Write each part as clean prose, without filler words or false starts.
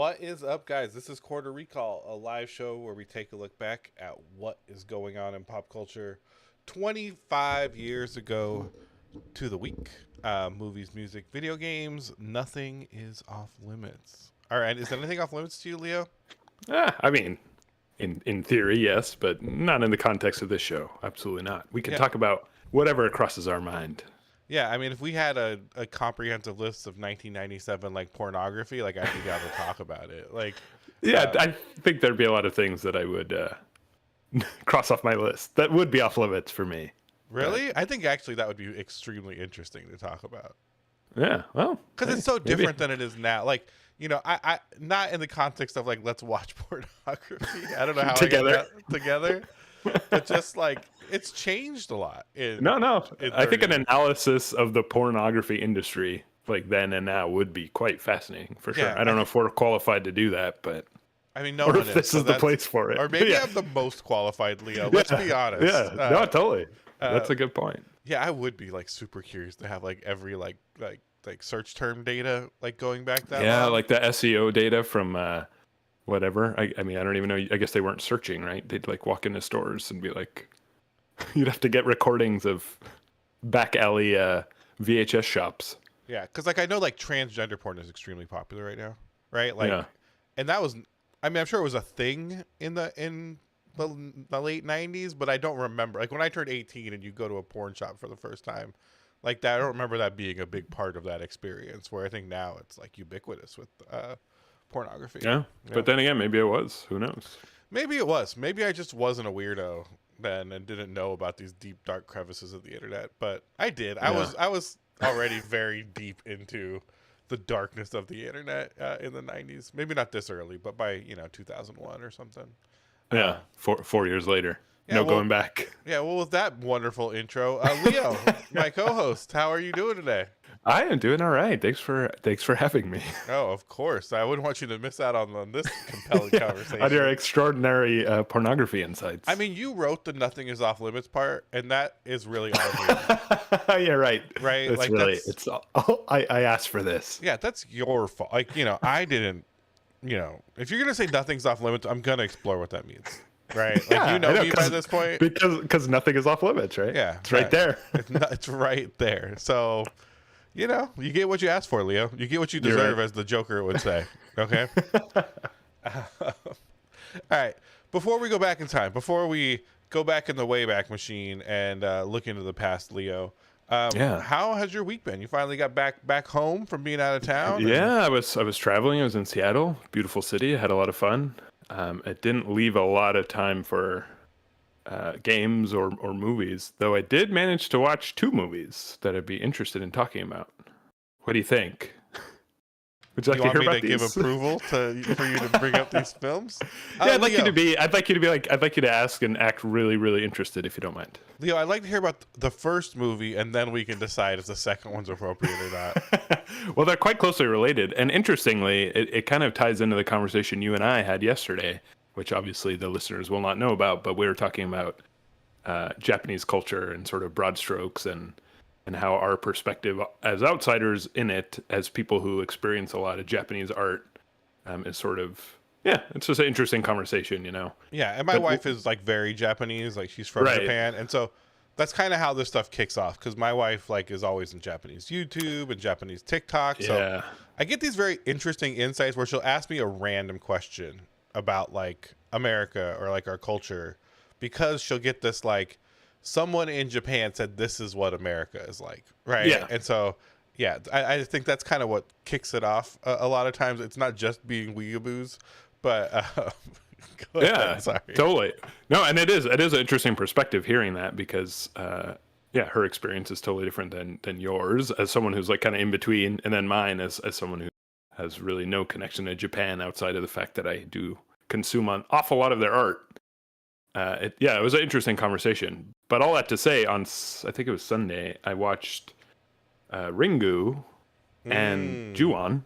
What is up, guys? This is Quarter Recall, a live show where we take a look back at what is going on in pop culture 25 years ago to the week. Movies, music, video games, nothing is off limits. All right, is anything off limits to you, Leo? I mean, in theory, yes, but not in the context of this show. Absolutely not. We can Yeah. talk about whatever crosses our mind. Yeah, I mean, if we had a comprehensive list of 1997 like pornography, like I'd be down to talk about it. Like, Yeah, I think there'd be a lot of things that I would cross off my list that would be off limits for me. really, I think actually that would be extremely interesting to talk about. Yeah, well, Because hey, it's so maybe. different than it is now. Like, I not in the context of like let's watch pornography. I don't know how Together. I get that together, but just like it's changed a lot. No. In I think 30 an analysis of the pornography industry, like then and now, would be quite fascinating for sure. Yeah, I don't know if we're qualified to do that, but I mean, no or one if this so is the that's- place for it. Or maybe yeah. I'm the most qualified, Leo. Let's be honest. Yeah, no, totally. That's a good point. Yeah, I would be like super curious to have like every like search term data like going back that Yeah, long. like the SEO data from whatever. I mean, I don't even know. I guess they weren't searching, right? They'd like walk into stores and be like, you'd have to get recordings of back alley VHS shops. Yeah, because like I know like transgender porn is extremely popular right now, right? Like, Yeah. and that was, I mean, I'm sure it was a thing in the late '90s, but I don't remember. Like when I turned 18 and you go to a porn shop for the first time, like that, I don't remember that being a big part of that experience. Where I think now it's like ubiquitous with pornography. Yeah. But then again, maybe it was. Who knows? Maybe it was. Maybe I just wasn't a weirdo then and didn't know about these deep dark crevices of the internet. But I did. I was already very deep into the darkness of the internet in the 90s. Maybe not this early, but by 2001 or something. Yeah. 4 years later. Yeah, No well- going back. Yeah. Well, with that wonderful intro, Leo, my co-host, how are you doing today? I am doing all right. Thanks for having me. Oh, of course. I wouldn't want you to miss out on this compelling conversation. On your extraordinary pornography insights. I mean, you wrote the "nothing is off limits" part, and that is really obvious. yeah, right. Right, It's like, really. that's- It's. I asked for this. Yeah, that's your fault. Like, I didn't, if you're going to say nothing's off limits, I'm going to explore what that means. Right? Like, Yeah, you know I know, me by this point. because nothing is off limits, right? Yeah. It's right there. It's right there. So, you get what you asked for, Leo. You get what you You're deserve, right. as the Joker would say. Okay? All right. Before we go back in time, before we go back in the Wayback Machine and look into the past, Leo, Yeah. how has your week been? You finally got back home from being out of town? and- Yeah, I was traveling. I was in Seattle, beautiful city. I had a lot of fun. It didn't leave a lot of time for games or movies, though I did manage to watch 2 movies that I'd be interested in talking about. What do you think? Would you like You to want hear me about to give these? approval for you to bring up these films? Yeah, I'd like you Leo, to be. I'd like you to ask and act really, really interested, if you don't mind. Leo, I'd like to hear about the first movie, and then we can decide if the second one's appropriate or not. Well, they're quite closely related, and interestingly, it kind of ties into the conversation you and I had yesterday, which obviously the listeners will not know about. But we were talking about Japanese culture and sort of broad strokes, and how our perspective as outsiders in it, as people who experience a lot of Japanese art, is sort of, it's just an interesting conversation, Yeah, and my But- wife is like very Japanese, like she's from Right. Japan, and so that's kind of how this stuff kicks off. Because my wife like is always in Japanese YouTube and Japanese TikTok, so Yeah. I get these very interesting insights where she'll ask me a random question about like America or like our culture, because she'll get this like someone in Japan said this is what America is like, right? Yeah. And so yeah, I think that's kind of what kicks it off. A lot of times it's not just being weeaboos, but go ahead, Yeah, sorry. totally. No, and it is an interesting perspective hearing that, because her experience is totally different than yours, as someone who's like kind of in between, and then mine as someone who has really no connection to Japan outside of the fact that I do consume an awful lot of their art. It was an interesting conversation. But all that to say, I think it was Sunday, I watched Ringu and Ju-on,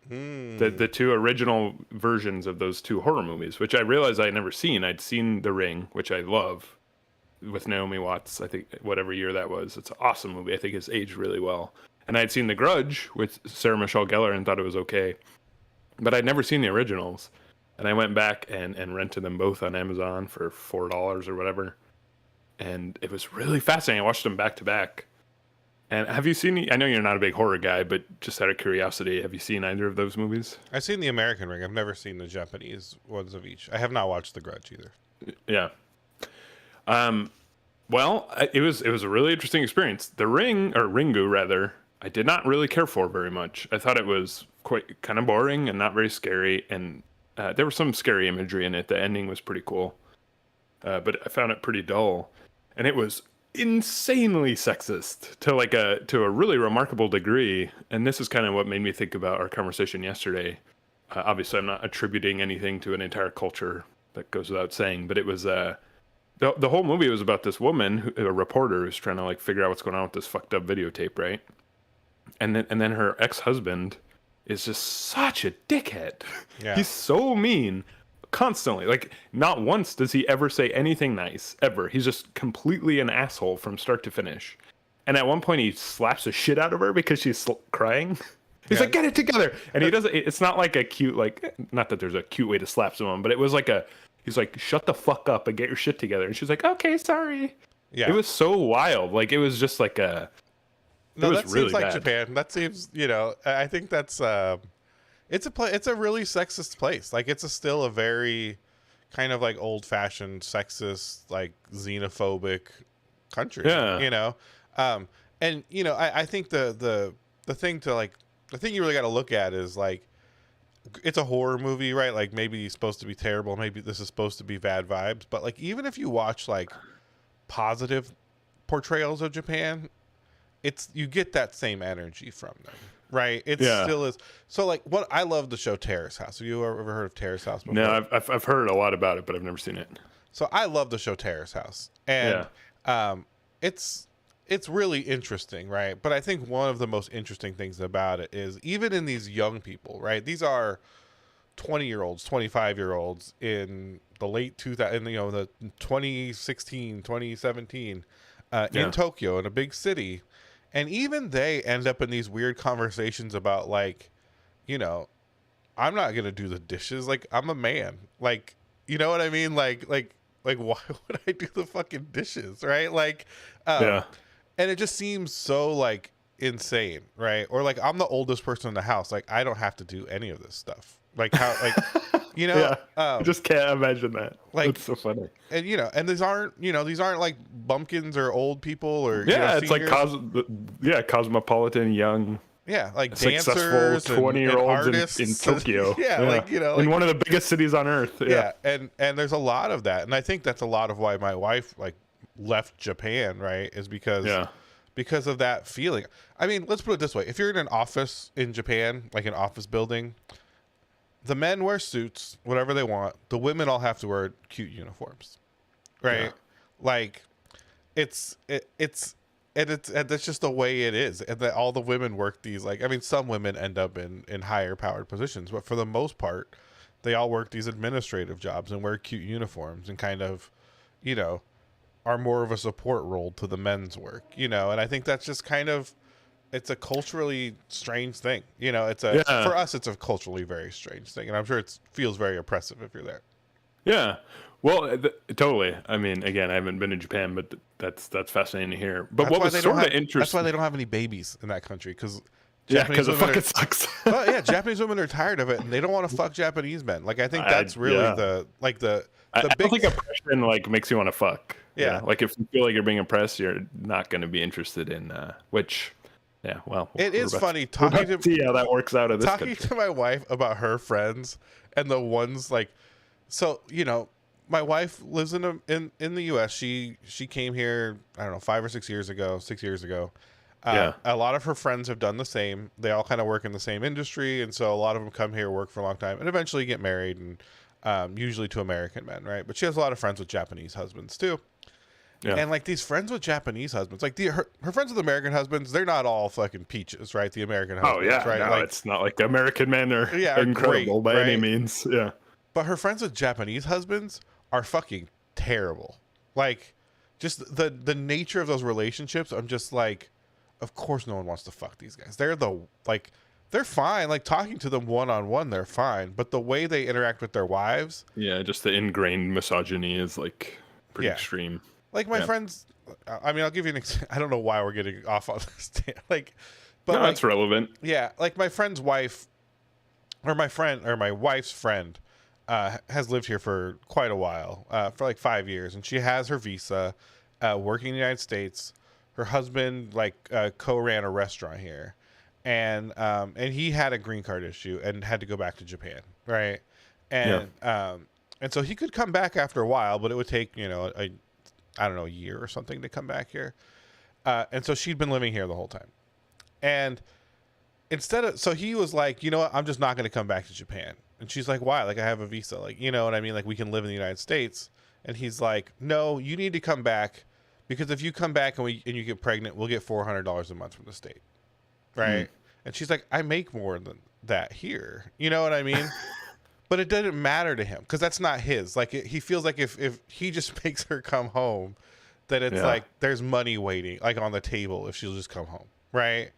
the 2 original versions of those 2 horror movies, which I realized I had never seen. I'd seen The Ring, which I love, with Naomi Watts, I think, whatever year that was. It's an awesome movie. I think it's aged really well. And I'd seen The Grudge with Sarah Michelle Gellar and thought it was okay. but I'd never seen the originals. And I went back and rented them both on Amazon for $4 or whatever. And it was really fascinating. I watched them back to back. And have you seen? I know you're not a big horror guy, but just out of curiosity, have you seen either of those movies? I've seen the American Ring. I've never seen the Japanese ones of each. I have not watched The Grudge either. Yeah. Well, it was a really interesting experience. The Ring, or Ringu rather, I did not really care for very much. I thought it was quite kind of boring and not very scary, and there was some scary imagery in it. The ending was pretty cool, but I found it pretty dull, and it was insanely sexist to a really remarkable degree. And this is kind of what made me think about our conversation yesterday. Obviously, I'm not attributing anything to an entire culture, that goes without saying, but it was the whole movie was about this woman, a reporter, who's trying to like figure out what's going on with this fucked up videotape, right? And then her ex-husband is just such a dickhead. Yeah. He's so mean constantly. Like, not once does he ever say anything nice, ever. He's just completely an asshole from start to finish. And at one point he slaps the shit out of her because she's crying. He's like, get it together. And he doesn't, it's not like a cute, like, not that there's a cute way to slap someone, but it was like he's like, shut the fuck up and get your shit together. And she's like, okay, sorry. Yeah. It was so wild. Like, it was just like no, that really seems like bad. Japan. That seems, I think that's, it's a really sexist place. Like, it's still a very kind of like old fashioned sexist, like xenophobic country. Yeah. And I think the thing to like, the thing you really got to look at is like, it's a horror movie, right? Like, maybe it's supposed to be terrible. Maybe this is supposed to be bad vibes. But like, even if you watch like positive portrayals of Japan, you get that same energy from them, right? It still is. So like, what I love the show Terrace House. Have you ever heard of Terrace House before? No, I've heard a lot about it, but I've never seen it. So I love the show Terrace House, and it's really interesting, right? But I think one of the most interesting things about it is even in these young people, right? These are 20-year-olds, 25-year-olds in the late 2000, the 2016, 2017, in Tokyo, in a big city. And even they end up in these weird conversations about like, I'm not going to do the dishes. Like, I'm a man. Like, you know what I mean? Like, why would I do the fucking dishes? Right. Like, and it just seems so like insane. Right. Or like, I'm the oldest person in the house. Like, I don't have to do any of this stuff. Like how, like, I just can't imagine that. Like, it's so funny. And, and these aren't like bumpkins or old people or, it's like cosmopolitan young. Yeah, like it's dancers, like successful 20-year-olds in Tokyo. Like, in one of the biggest cities on earth. Yeah, and there's a lot of that, and I think that's a lot of why my wife like left Japan, right? Is because of that feeling. I mean, let's put it this way: if you're in an office in Japan, like an office building, the men wear suits, whatever they want. The women all have to wear cute uniforms, right? Yeah. Like, that's just the way it is, and that all the women work these, like, I mean, some women end up in higher powered positions, but for the most part, they all work these administrative jobs and wear cute uniforms and kind of, are more of a support role to the men's work, and I think that's just kind of, it's a culturally strange thing, for us, it's a culturally very strange thing, and I'm sure it feels very oppressive if you're there. Yeah. Well, totally. I mean, again, I haven't been to Japan, but that's fascinating to hear. But what was sort of interesting... That's why they don't have any babies in that country, because because it fucking sucks. Well, yeah, Japanese women are tired of it, and they don't want to fuck Japanese men. Like, I think that's really the big... I don't think oppression, like, makes you want to fuck. Yeah. Like, if you feel like you're being oppressed, you're not going to be interested in, which... Yeah, well... It is funny talking to... see how that works out of this country. Talking to my wife about her friends, and the ones, like... So, my wife lives in the U.S. She came here, I don't know, 6 years ago. A lot of her friends have done the same. They all kind of work in the same industry, and so a lot of them come here, work for a long time, and eventually get married, and usually to American men, right? But she has a lot of friends with Japanese husbands too. Yeah. And like these friends with Japanese husbands, like her friends with American husbands, they're not all fucking peaches, right? The American husbands, right? No, it's not like American men are incredible by any means. Yeah. But her friends with Japanese husbands are fucking terrible. Like, just the nature of those relationships, I'm just like, of course no one wants to fuck these guys. They're they're fine. Like talking to them one-on-one, they're fine. But the way they interact with their wives. Yeah, just the ingrained misogyny is like pretty extreme. Like my friends, I mean, I'll give you an example. I don't know why we're getting off on this. Like, but no, that's relevant. Yeah, like my friend's wife, or my wife's friend, has lived here for quite a while, for like 5 years, and she has her visa, working in the United States. Her husband co-ran a restaurant here, and he had a green card issue and had to go back to Japan, right? And and so he could come back after a while, but it would take a year or something to come back here. And so she'd been living here the whole time. And so he was like, you know what, I'm just not going to come back to Japan. And she's like, why? Like, I have a visa. Like, you know what I mean? Like, we can live in the United States. And he's like, no, you need to come back, because if you come back and you get pregnant, we'll get $400 a month from the state. Right. And she's like, I make more than that here. You know what I mean? But it doesn't matter to him, because that's not his. Like, he feels like if he just makes her come home, that it's like there's money waiting, like, on the table if she'll just come home, right?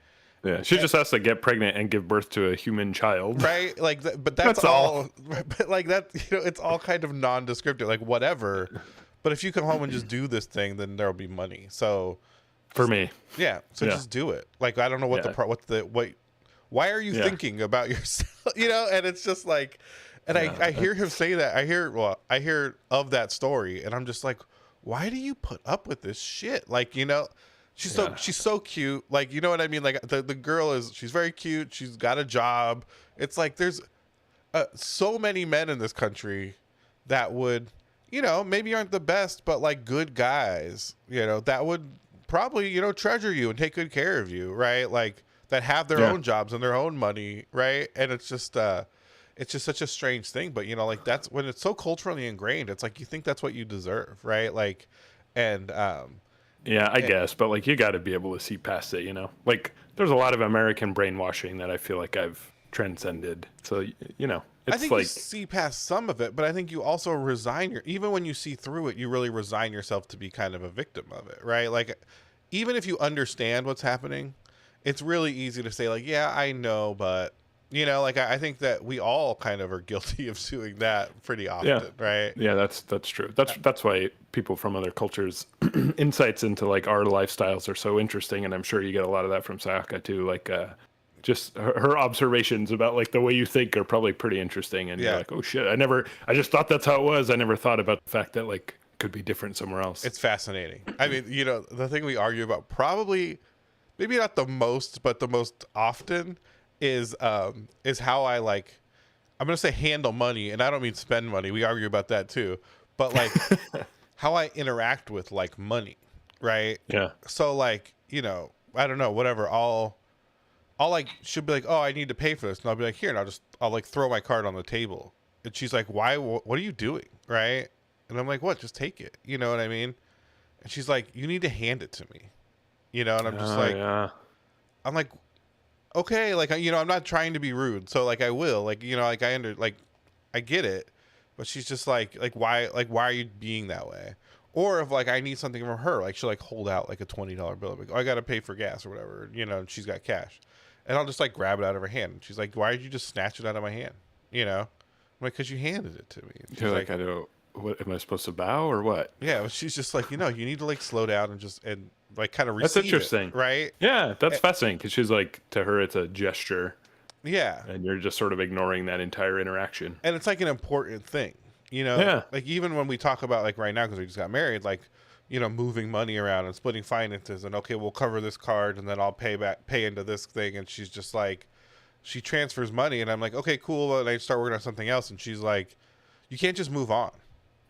Yeah, she just has to get pregnant and give birth to a human child, right? Like, but that's all. But like that, it's all kind of nondescriptive, like whatever. But if you come home and just do this thing, then there'll be money. So, for me, just do it. Like, I don't know what why are you thinking about yourself? And it's just like. And I hear him say that. I hear of that story, and I'm just like, why do you put up with this shit? Like, she's so cute. Like, you know what I mean? Like, the girl she's very cute. She's got a job. It's like there's so many men in this country that would, maybe aren't the best, but like good guys, that would probably, treasure you and take good care of you, right? Like, that have their own jobs and their own money, right? And it's just such a strange thing, but like, that's when it's so culturally ingrained. It's like you think that's what you deserve, right? Like, and I guess, but like, you got to be able to see past it, Like, there's a lot of American brainwashing that I feel like I've transcended. So it's I think like you see past some of it, but I think you also even when you see through it, you really resign yourself to be kind of a victim of it, right? Like, even if you understand what's happening, it's really easy to say like, yeah, I know, but. Like, I think that we all kind of are guilty of doing that pretty often, right? Yeah, that's true. That's why people from other cultures' insights into like our lifestyles are so interesting, and I'm sure you get a lot of that from Sayaka too. Like, just her observations about like the way you think are probably pretty interesting, and you're like, oh shit, I just thought that's how it was. I never thought about the fact that like it could be different somewhere else. It's fascinating. I mean, the thing we argue about probably, maybe not the most, but the most often. Is how I like, I'm gonna say handle money, and I don't mean spend money. We argue about that too, but like how I interact with like money, right? Yeah. So like, I don't know, whatever. I'll like, she'll be like, oh, I need to pay for this, and I'll be like, here, and I'll like throw my card on the table, and she's like, why? What are you doing, right? And I'm like, what? Just take it. You know what I mean? And she's like, you need to hand it to me, and I'm just I'm like. Okay, like, I'm not trying to be rude, so like I will, like, like I get it, but she's just like why are you being that way? Or if like I need something from her, like she'll like hold out like a $20 bill, like, oh, I gotta pay for gas or whatever, and she's got cash, and I'll just like grab it out of her hand, and she's like, why did you just snatch it out of my hand? I'm like, because you handed it to me. And you're like, I don't. What am I supposed to bow or what? Yeah, but she's just like, you need to like slow down and like kind of receive. That's interesting, right? Yeah, that's fascinating, because she's like, to her it's a gesture. Yeah, and you're just sort of ignoring that entire interaction. And it's like an important thing, Yeah. Like, even when we talk about like right now, because we just got married, like, moving money around and splitting finances, and okay, we'll cover this card, and then I'll pay into this thing, and she's just like, she transfers money, and I'm like, okay, cool, and I start working on something else, and she's like, you can't just move on.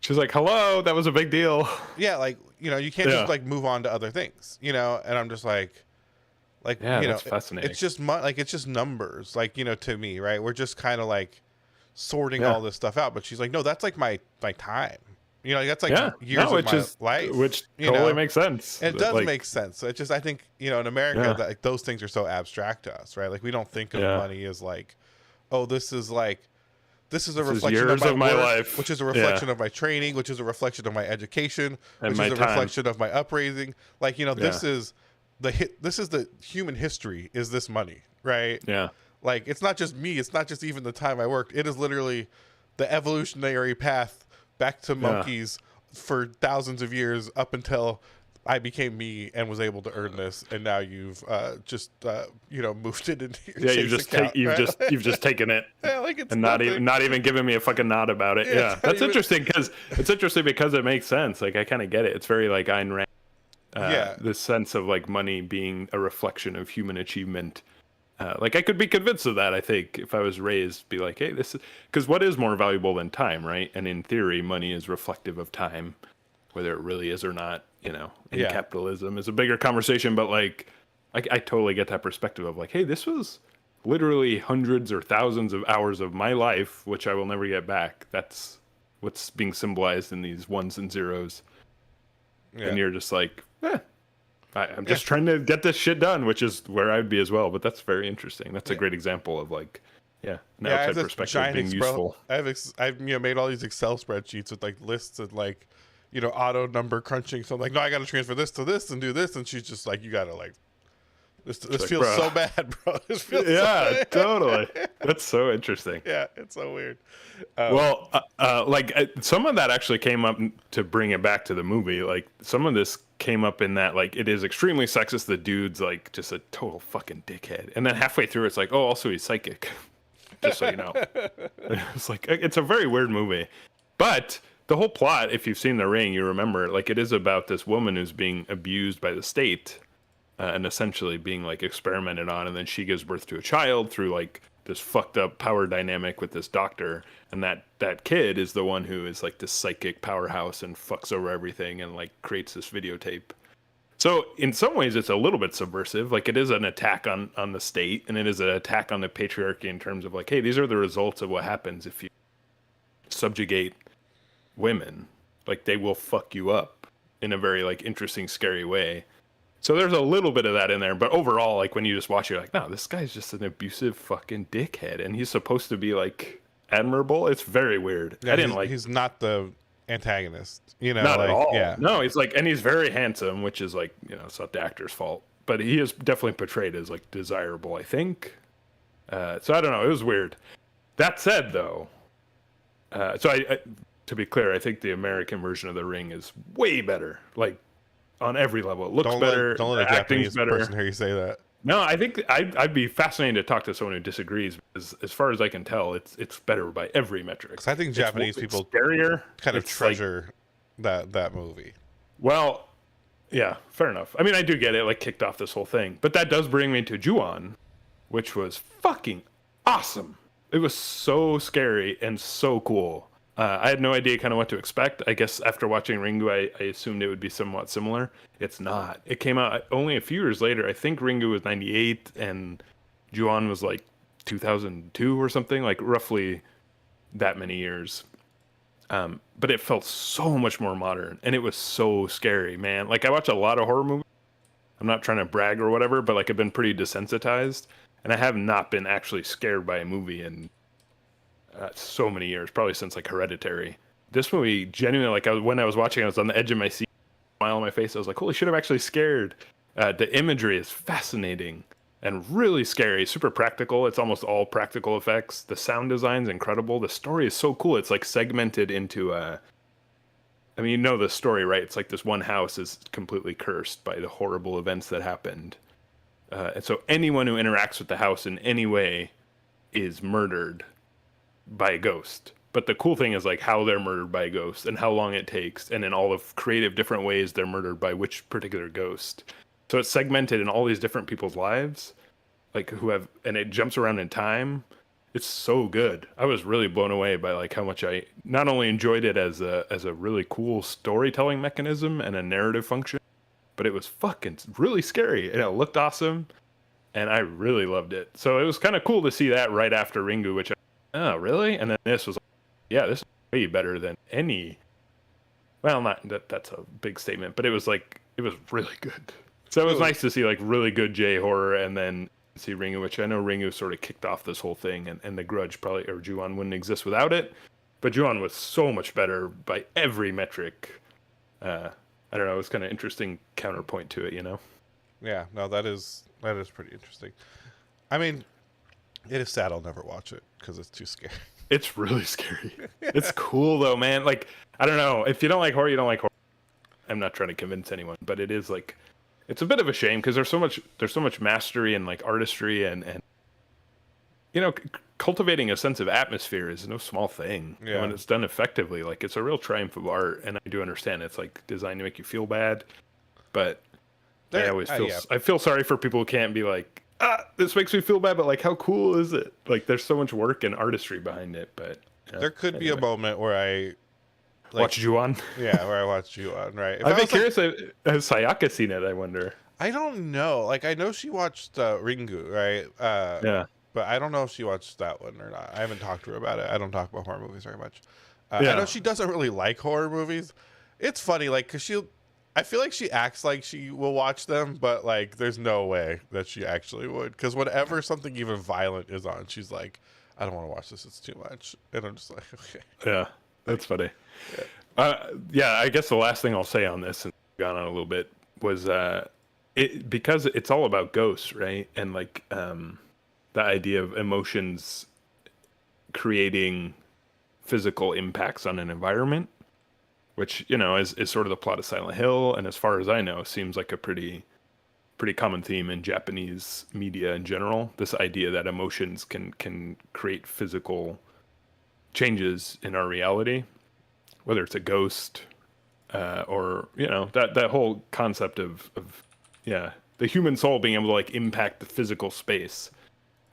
She's like, hello, that was a big deal. Yeah, like, you can't just like move on to other things, and I'm just like, that's fascinating. It's just it's just numbers, like, to me, right? We're just kind of like sorting all this stuff out, but she's like, no, that's like my time, that's like years of my life, which totally makes sense. And it does make sense. It's just, I think, in America, that like, those things are so abstract to us, right? Like, we don't think of money as like, oh, this is a reflection of my life, which is a reflection of my training, which is a reflection of my education, which is a reflection of my upraising. Like, this is the human history is this money, right? Yeah. Like, it's not just me. It's not just even the time I worked. It is literally the evolutionary path back to monkeys for thousands of years up until I became me and was able to earn this. And now you've moved it into your Chase account. You've just taken it. Yeah, like it's and not even giving me a fucking nod about it. Yeah, that's interesting because it makes sense. Like I kind of get it. It's very like Ayn Rand. This sense of like money being a reflection of human achievement. Like I could be convinced of that. I think if I was raised, be like, hey, this is because what is more valuable than time, right? And in theory, money is reflective of time, whether it really is or not. In capitalism is a bigger conversation, but like I totally get that perspective of like, hey, this was literally hundreds or thousands of hours of my life, which I will never get back. That's what's being symbolized in these ones and zeros. Yeah. And you're just like, I'm just trying to get this shit done, which is where I'd be as well. But that's very interesting. That's a great example of like, an outside perspective being useful. I've made all these Excel spreadsheets with like lists and like, auto number crunching. So I'm like, no, I got to transfer this to this and do this. And she's just like, you got to like, this feels so bad, bro. This feels so bad. Totally. That's so interesting. Yeah, it's so weird. Some of that actually came up to bring it back to the movie. Like some of this came up in that like it is extremely sexist. The dude's like just a total fucking dickhead. And then halfway through, it's like, oh, also he's psychic. Just so you know. It's like, it's a very weird movie. But the whole plot, if you've seen The Ring, you remember, like it is about this woman who's being abused by the state. And essentially being like experimented on, and then she gives birth to a child through like this fucked up power dynamic with this doctor, and that kid is the one who is like this psychic powerhouse and fucks over everything and like creates this videotape. So in some ways it's a little bit subversive. Like it is an attack on the state, and it is an attack on the patriarchy in terms of like, hey, these are the results of what happens if you subjugate women. Like they will fuck you up in a very like interesting, scary way. So there's a little bit of that in there, but overall, like when you just watch it, you're like, no, this guy's just an abusive fucking dickhead, and he's supposed to be like admirable. It's very weird. Yeah, he's not the antagonist, not at all. Yeah, no, he's like, and he's very handsome, which is like, it's not the actor's fault, but he is definitely portrayed as like desirable, I think. So I don't know, it was weird. That said, though, I to be clear, I think the American version of The Ring is way better. Like. On every level, it looks better. Don't let a Japanese person hear you say that. No, I think I'd be fascinated to talk to someone who disagrees. Because as far as I can tell, it's better by every metric. Because I think Japanese people kind of treasure that movie. Well, yeah, fair enough. I mean, I do get it. Like kicked off this whole thing, but that does bring me to Ju-on, which was fucking awesome. It was so scary and so cool. I had no idea kind of what to expect. I guess after watching Ringu, I assumed it would be somewhat similar. It's not. It came out only a few years later. I think Ringu was 98 and Ju-on was like 2002 or something, like roughly that many years. But it felt so much more modern, and it was so scary, man. Like I watch a lot of horror movies. I'm not trying to brag or whatever, but like I've been pretty desensitized, and I have not been actually scared by a movie in so many years, probably since like Hereditary. This movie genuinely, like when I was watching, I was on the edge of my seat, smile on my face. I was like, holy shit, I'm actually scared. The imagery is fascinating and really scary, super practical. It's almost all practical effects. The sound design's incredible. The story is so cool. It's like segmented into I mean, the story, right? It's like this one house is completely cursed by the horrible events that happened. And so anyone who interacts with the house in any way is murdered by a ghost. But the cool thing is like how they're murdered by a ghost and how long it takes, and in all the creative different ways they're murdered by which particular ghost. So it's segmented in all these different people's lives, like and it jumps around in time. It's so good. I was really blown away by like how much I not only enjoyed it as a really cool storytelling mechanism and a narrative function, but it was fucking really scary and it looked awesome, and I really loved it. So it was kind of cool to see that right after Ringu, which oh, really? And then this was, this is way better than any. Well, not that's a big statement, but it was really good. So it was nice to see like really good J horror, and then see Ringu, which I know Ringu sort of kicked off this whole thing, and The Grudge probably, or Ju-on, wouldn't exist without it. But Ju-on was so much better by every metric. I don't know. It was kind of interesting counterpoint to it, Yeah, no, that is pretty interesting. I mean, It is sad I'll never watch it because it's too scary. It's really scary. It's cool though, man. Like, I don't know. If you don't like horror, you don't like horror. I'm not trying to convince anyone, but it is like, it's a bit of a shame because there's so much mastery and like artistry and you know, cultivating a sense of atmosphere is no small thing. And when it's done effectively, like it's a real triumph of art. And I do understand it's like designed to make you feel bad, but I always feel I feel sorry for people who can't be like, this makes me feel bad, but like, how cool is it? Like, there's so much work and artistry behind it. But there could be a moment where I watch Ju-on. Yeah, where I watch Ju-on. Right. I'd be curious. Has Sayaka seen it? I wonder. I don't know. Like, I know she watched Ringu, right? Yeah. But I don't know if she watched that one or not. I haven't talked to her about it. I don't talk about horror movies very much. I know she doesn't really like horror movies. It's funny, like, because I feel like she acts like she will watch them, but, like, there's no way that she actually would. Because whenever something even violent is on, she's like, I don't want to watch this. It's too much. And I'm just like, okay. Yeah, that's funny. Yeah, I guess the last thing I'll say on this, and gone on a little bit, was because it's all about ghosts, right? And, like, the idea of emotions creating physical impacts on an environment, which, you know, is sort of the plot of Silent Hill, and as far as I know, seems like a pretty common theme in Japanese media in general. This idea that emotions can create physical changes in our reality, whether it's a ghost or, you know, that whole concept of the human soul being able to like impact the physical space.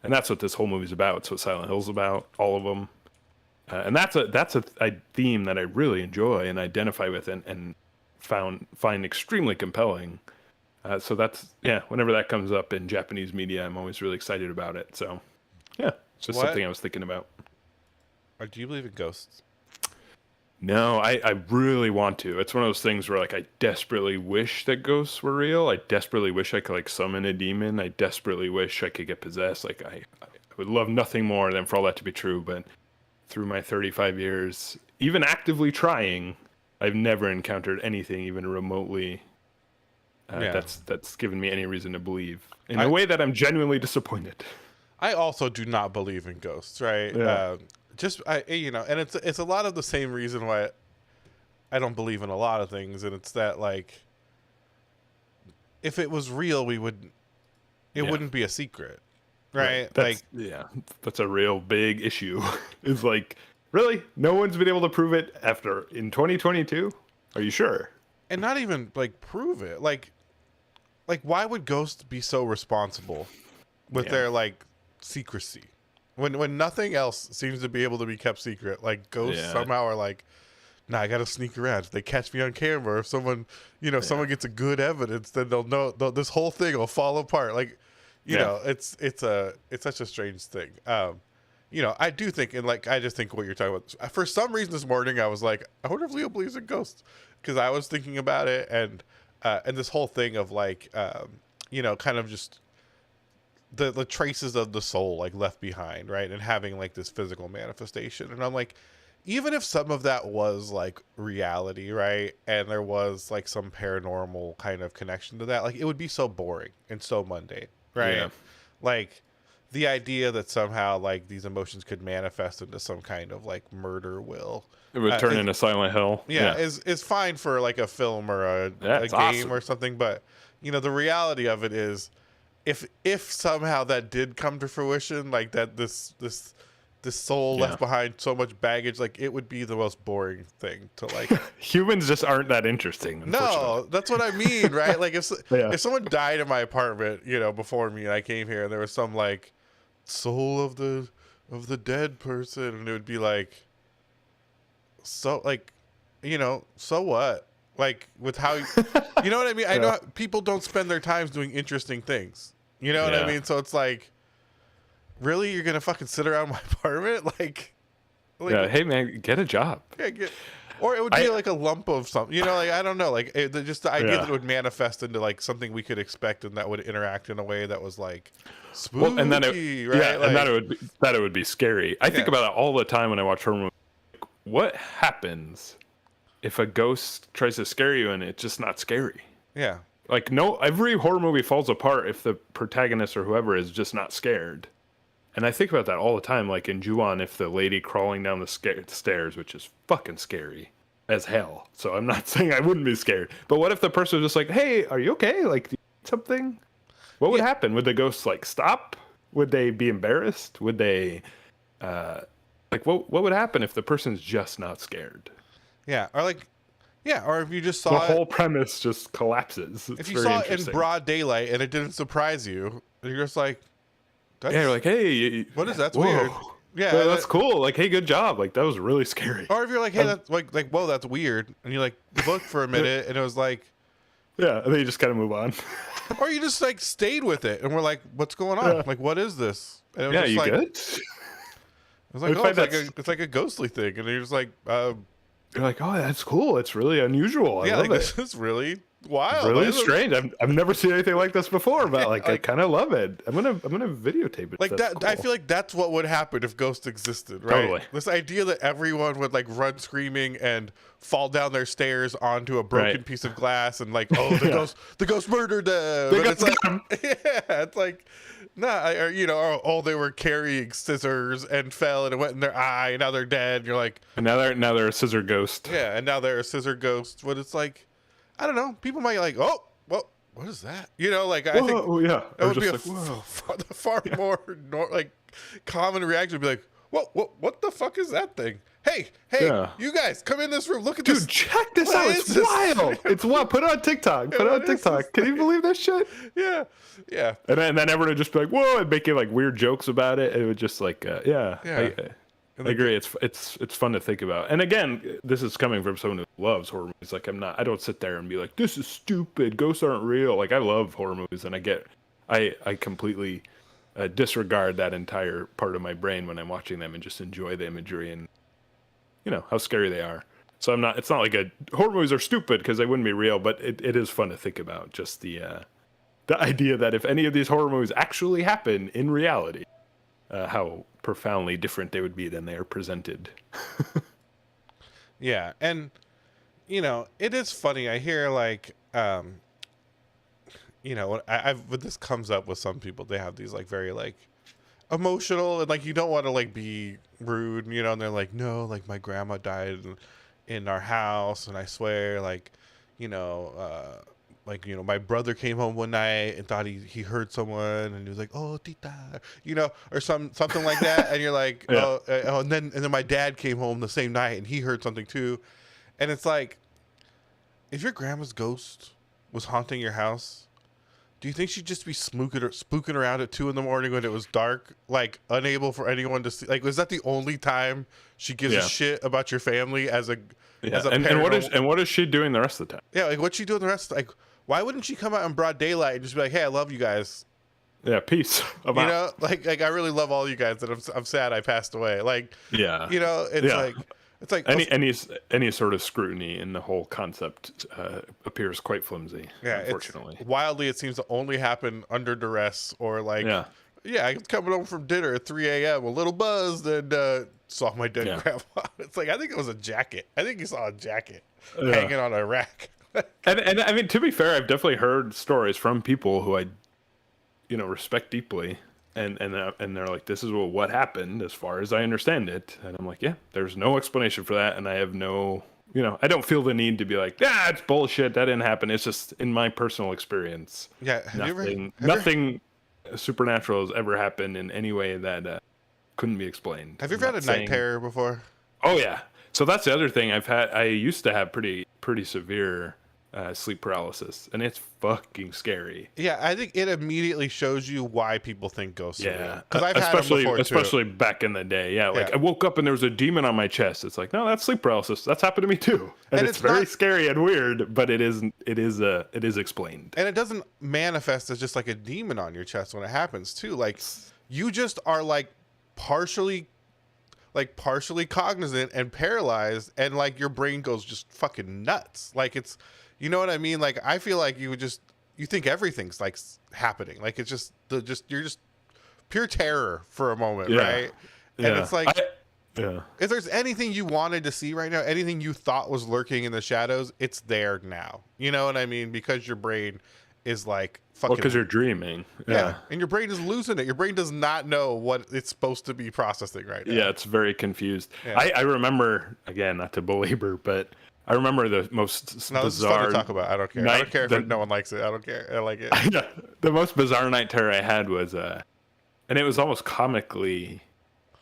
And that's what this whole movie's about. It's what Silent Hill's about, all of them. And that's a theme that I really enjoy and identify with and find extremely compelling. So that's, whenever that comes up in Japanese media, I'm always really excited about it. So, yeah, it's just something I was thinking about. Do you believe in ghosts? No, I really want to. It's one of those things where, like, I desperately wish that ghosts were real. I desperately wish I could, like, summon a demon. I desperately wish I could get possessed. Like, I would love nothing more than for all that to be true. But through my 35 years, even actively trying, I've never encountered anything even remotely that's given me any reason to believe. In a way that I'm genuinely disappointed. I also do not believe in ghosts, right? Yeah. And it's a lot of the same reason why I don't believe in a lot of things, and it's that, like, if it was real, it wouldn't be a secret, right? That's a real big issue. It's like, really, no one's been able to prove it in 2022? Are you sure? And not even like prove it. Like why would ghosts be so responsible with their like secrecy? When nothing else seems to be able to be kept secret, like ghosts somehow are like, nah, I gotta sneak around. If they catch me on camera, if someone gets a good evidence, then they'll know this whole thing will fall apart. Like, you know, it's such a strange thing. I do think, and like, I just think what you're talking about. For some reason this morning, I was like, I wonder if Leo believes in ghosts, because I was thinking about it, and this whole thing of like, kind of just the traces of the soul like left behind, right, and having like this physical manifestation. And I'm like, even if some of that was like reality, right, and there was like some paranormal kind of connection to that, like, it would be so boring and so mundane, right? Like, the idea that somehow like these emotions could manifest into some kind of like murder will. It would turn into Silent Hill. Is fine for like a film or a game awesome. Or something, but the reality of it is, if somehow that did come to fruition, like that this soul left behind so much baggage, like, it would be the most boring thing to like. Humans just aren't that interesting. No, that's what I mean, right? Like, if someone died in my apartment, before me, and I came here, and there was some like soul of the dead person, and it would be like, so like, so what? Like, with how you know what I mean? I know people don't spend their times doing interesting things. You know what I mean? So it's like, really, you're gonna fucking sit around my apartment? Like hey man, get a job. Or it would be like a lump of something. Like, I don't know. Like, just the idea that it would manifest into like something we could expect, and that would interact in a way that was like spooky, and then right? And that it would be scary. I think about it all the time when I watch horror movies. What happens if a ghost tries to scare you and it's just not scary? Yeah. Like, every horror movie falls apart if the protagonist or whoever is just not scared. And I think about that all the time, like in Ju-on, if the lady crawling down the stairs, which is fucking scary as hell. So I'm not saying I wouldn't be scared. But what if the person was just like, hey, are you okay? Like, do you need something? What would happen? Would the ghost, like, stop? Would they be embarrassed? Would they, like, what would happen if the person's just not scared? Yeah, or like, yeah, or if you just saw the whole premise just collapses. It's if you saw it in broad daylight and it didn't surprise you, you're just like, you're like, hey, what is that? That's weird. Yeah, that's cool. Like, hey, good job. Like, that was really scary. Or if you're like, hey, that's like, whoa, that's weird, and you like look for a minute, and it was like, yeah, and then you just kind of move on. Or you just like stayed with it, and we're like, what's going on? Like, what is this? And it was just you like, good? It was like, oh, it's like a ghostly thing, and you're just like, you're like, oh, that's cool. It's really unusual. I love it. This is really wild. Really strange. I've never seen anything like this before, but like I kind of love it. I'm gonna videotape it. Like that's that. Cool. I feel like that's what would happen if ghosts existed, right? Totally. This idea that everyone would like run screaming and fall down their stairs onto a broken piece of glass, and like, oh, the ghost murdered them. It's like, yeah, it's like, nah, they were carrying scissors and fell and it went in their eye, and now they're dead. And you're like, and now they're a scissor ghost. Yeah, and now they're a scissor ghost. But it's like, I don't know. People might like, oh, well, what is that? Like, I think that would be a far more like common reaction would be like, what the fuck is that thing? Hey, you guys, come in this room. Look at this. Dude, check this out. It's wild. It's what? Put it on TikTok. Put it on TikTok. Can you believe that shit? Yeah. Yeah. And then everyone would just be like, whoa, and making like weird jokes about it. It would just like, I agree. It's fun to think about. And again, this is coming from someone who loves horror movies. Like I don't sit there and be like, this is stupid. Ghosts aren't real. Like I love horror movies, and I completely disregard that entire part of my brain when I'm watching them and just enjoy the imagery and how scary they are. So it's not like horror movies are stupid because they wouldn't be real, but it is fun to think about just the idea that if any of these horror movies actually happen in reality, how profoundly different they would be than they are presented. Yeah, and it is funny. I hear like when this comes up with some people, they have these like very like emotional and like you don't want to like be rude, and they're like, no, like my grandma died in our house, and I swear like my brother came home one night and thought he heard someone, and he was like, oh, tita, or something like that. And you're like, and then my dad came home the same night and he heard something too. And it's like, if your grandma's ghost was haunting your house, do you think she'd just be spooking around at 2 a.m. when it was dark, like unable for anyone to see? Like, was that the only time she gives a shit about your family as a paranormal? And what is she doing the rest of the time? Yeah, like what's she doing the rest? Like, why wouldn't she come out in broad daylight and just be like, hey, I love you guys. Yeah, peace. Like I really love all you guys, and I'm sad I passed away. Like, it's like any sort of scrutiny in the whole concept appears quite flimsy. Yeah, unfortunately. Wildly, it seems to only happen under duress or like, I was coming home from dinner at 3 a.m. a little buzzed and saw my dead grandma. It's like, I think it was a jacket. I think you saw a jacket hanging on a rack. and I mean, to be fair, I've definitely heard stories from people who I, respect deeply. And they're like, this is what happened as far as I understand it. And I'm like, yeah, there's no explanation for that. And I have no, I don't feel the need to be like, it's bullshit. That didn't happen. It's just in my personal experience. Yeah. Nothing supernatural has ever happened in any way that couldn't be explained. Have you ever had a night terror before? Oh yeah. So that's the other thing I used to have pretty severe sleep paralysis, and it's fucking scary. Yeah, I think it immediately shows you why people think ghosts are real. Because I've had them before especially back in the day. Yeah, like I woke up and there was a demon on my chest. It's like, no, that's sleep paralysis. That's happened to me too, and it's very scary and weird, but it is explained. And it doesn't manifest as just like a demon on your chest when it happens too. Like you just are like partially cognizant and paralyzed, and like your brain goes just fucking nuts. Like it's. You know what I mean? Like, I feel like you think everything's like happening. Like it's you're just pure terror for a moment, right? And it's like, if there's anything you wanted to see right now, anything you thought was lurking in the shadows, it's there now. You know what I mean? Because your brain is like Well, fucking because you're dreaming. yeah, and your brain is losing it. Your brain does not know what it's supposed to be processing right now. Yeah, it's very confused. Yeah. I remember, again, not to belabor, but I remember the most No, this is fun to bizarre talk about. I don't care. I don't care if no one likes it. I don't care. I like it. the most bizarre night terror I had was, and it was almost comically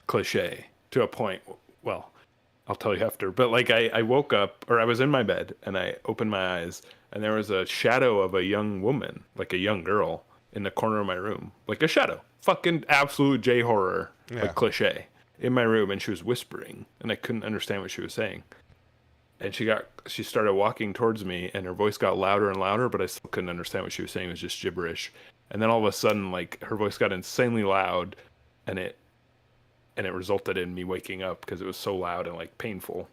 cliche to a point. Well, I'll tell you after. But like I woke up, or I was in my bed, and I opened my eyes, and there was a shadow of a young woman, like a young girl, in the corner of my room, like a shadow, fucking absolute J horror, like cliche, in my room, and she was whispering, and I couldn't understand what she was saying. And she started walking towards me, and her voice got louder and louder, but I still couldn't understand what she was saying. It was just gibberish. And then all of a sudden, like, her voice got insanely loud, and it resulted in me waking up because it was so loud and like painful.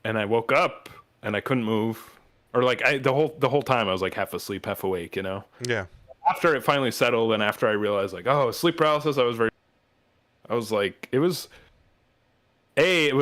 And I woke up and I couldn't move, or like the whole time I was like half asleep, half awake, you know? Yeah. After it finally settled, and after I realized like, oh, sleep paralysis, I was like, it was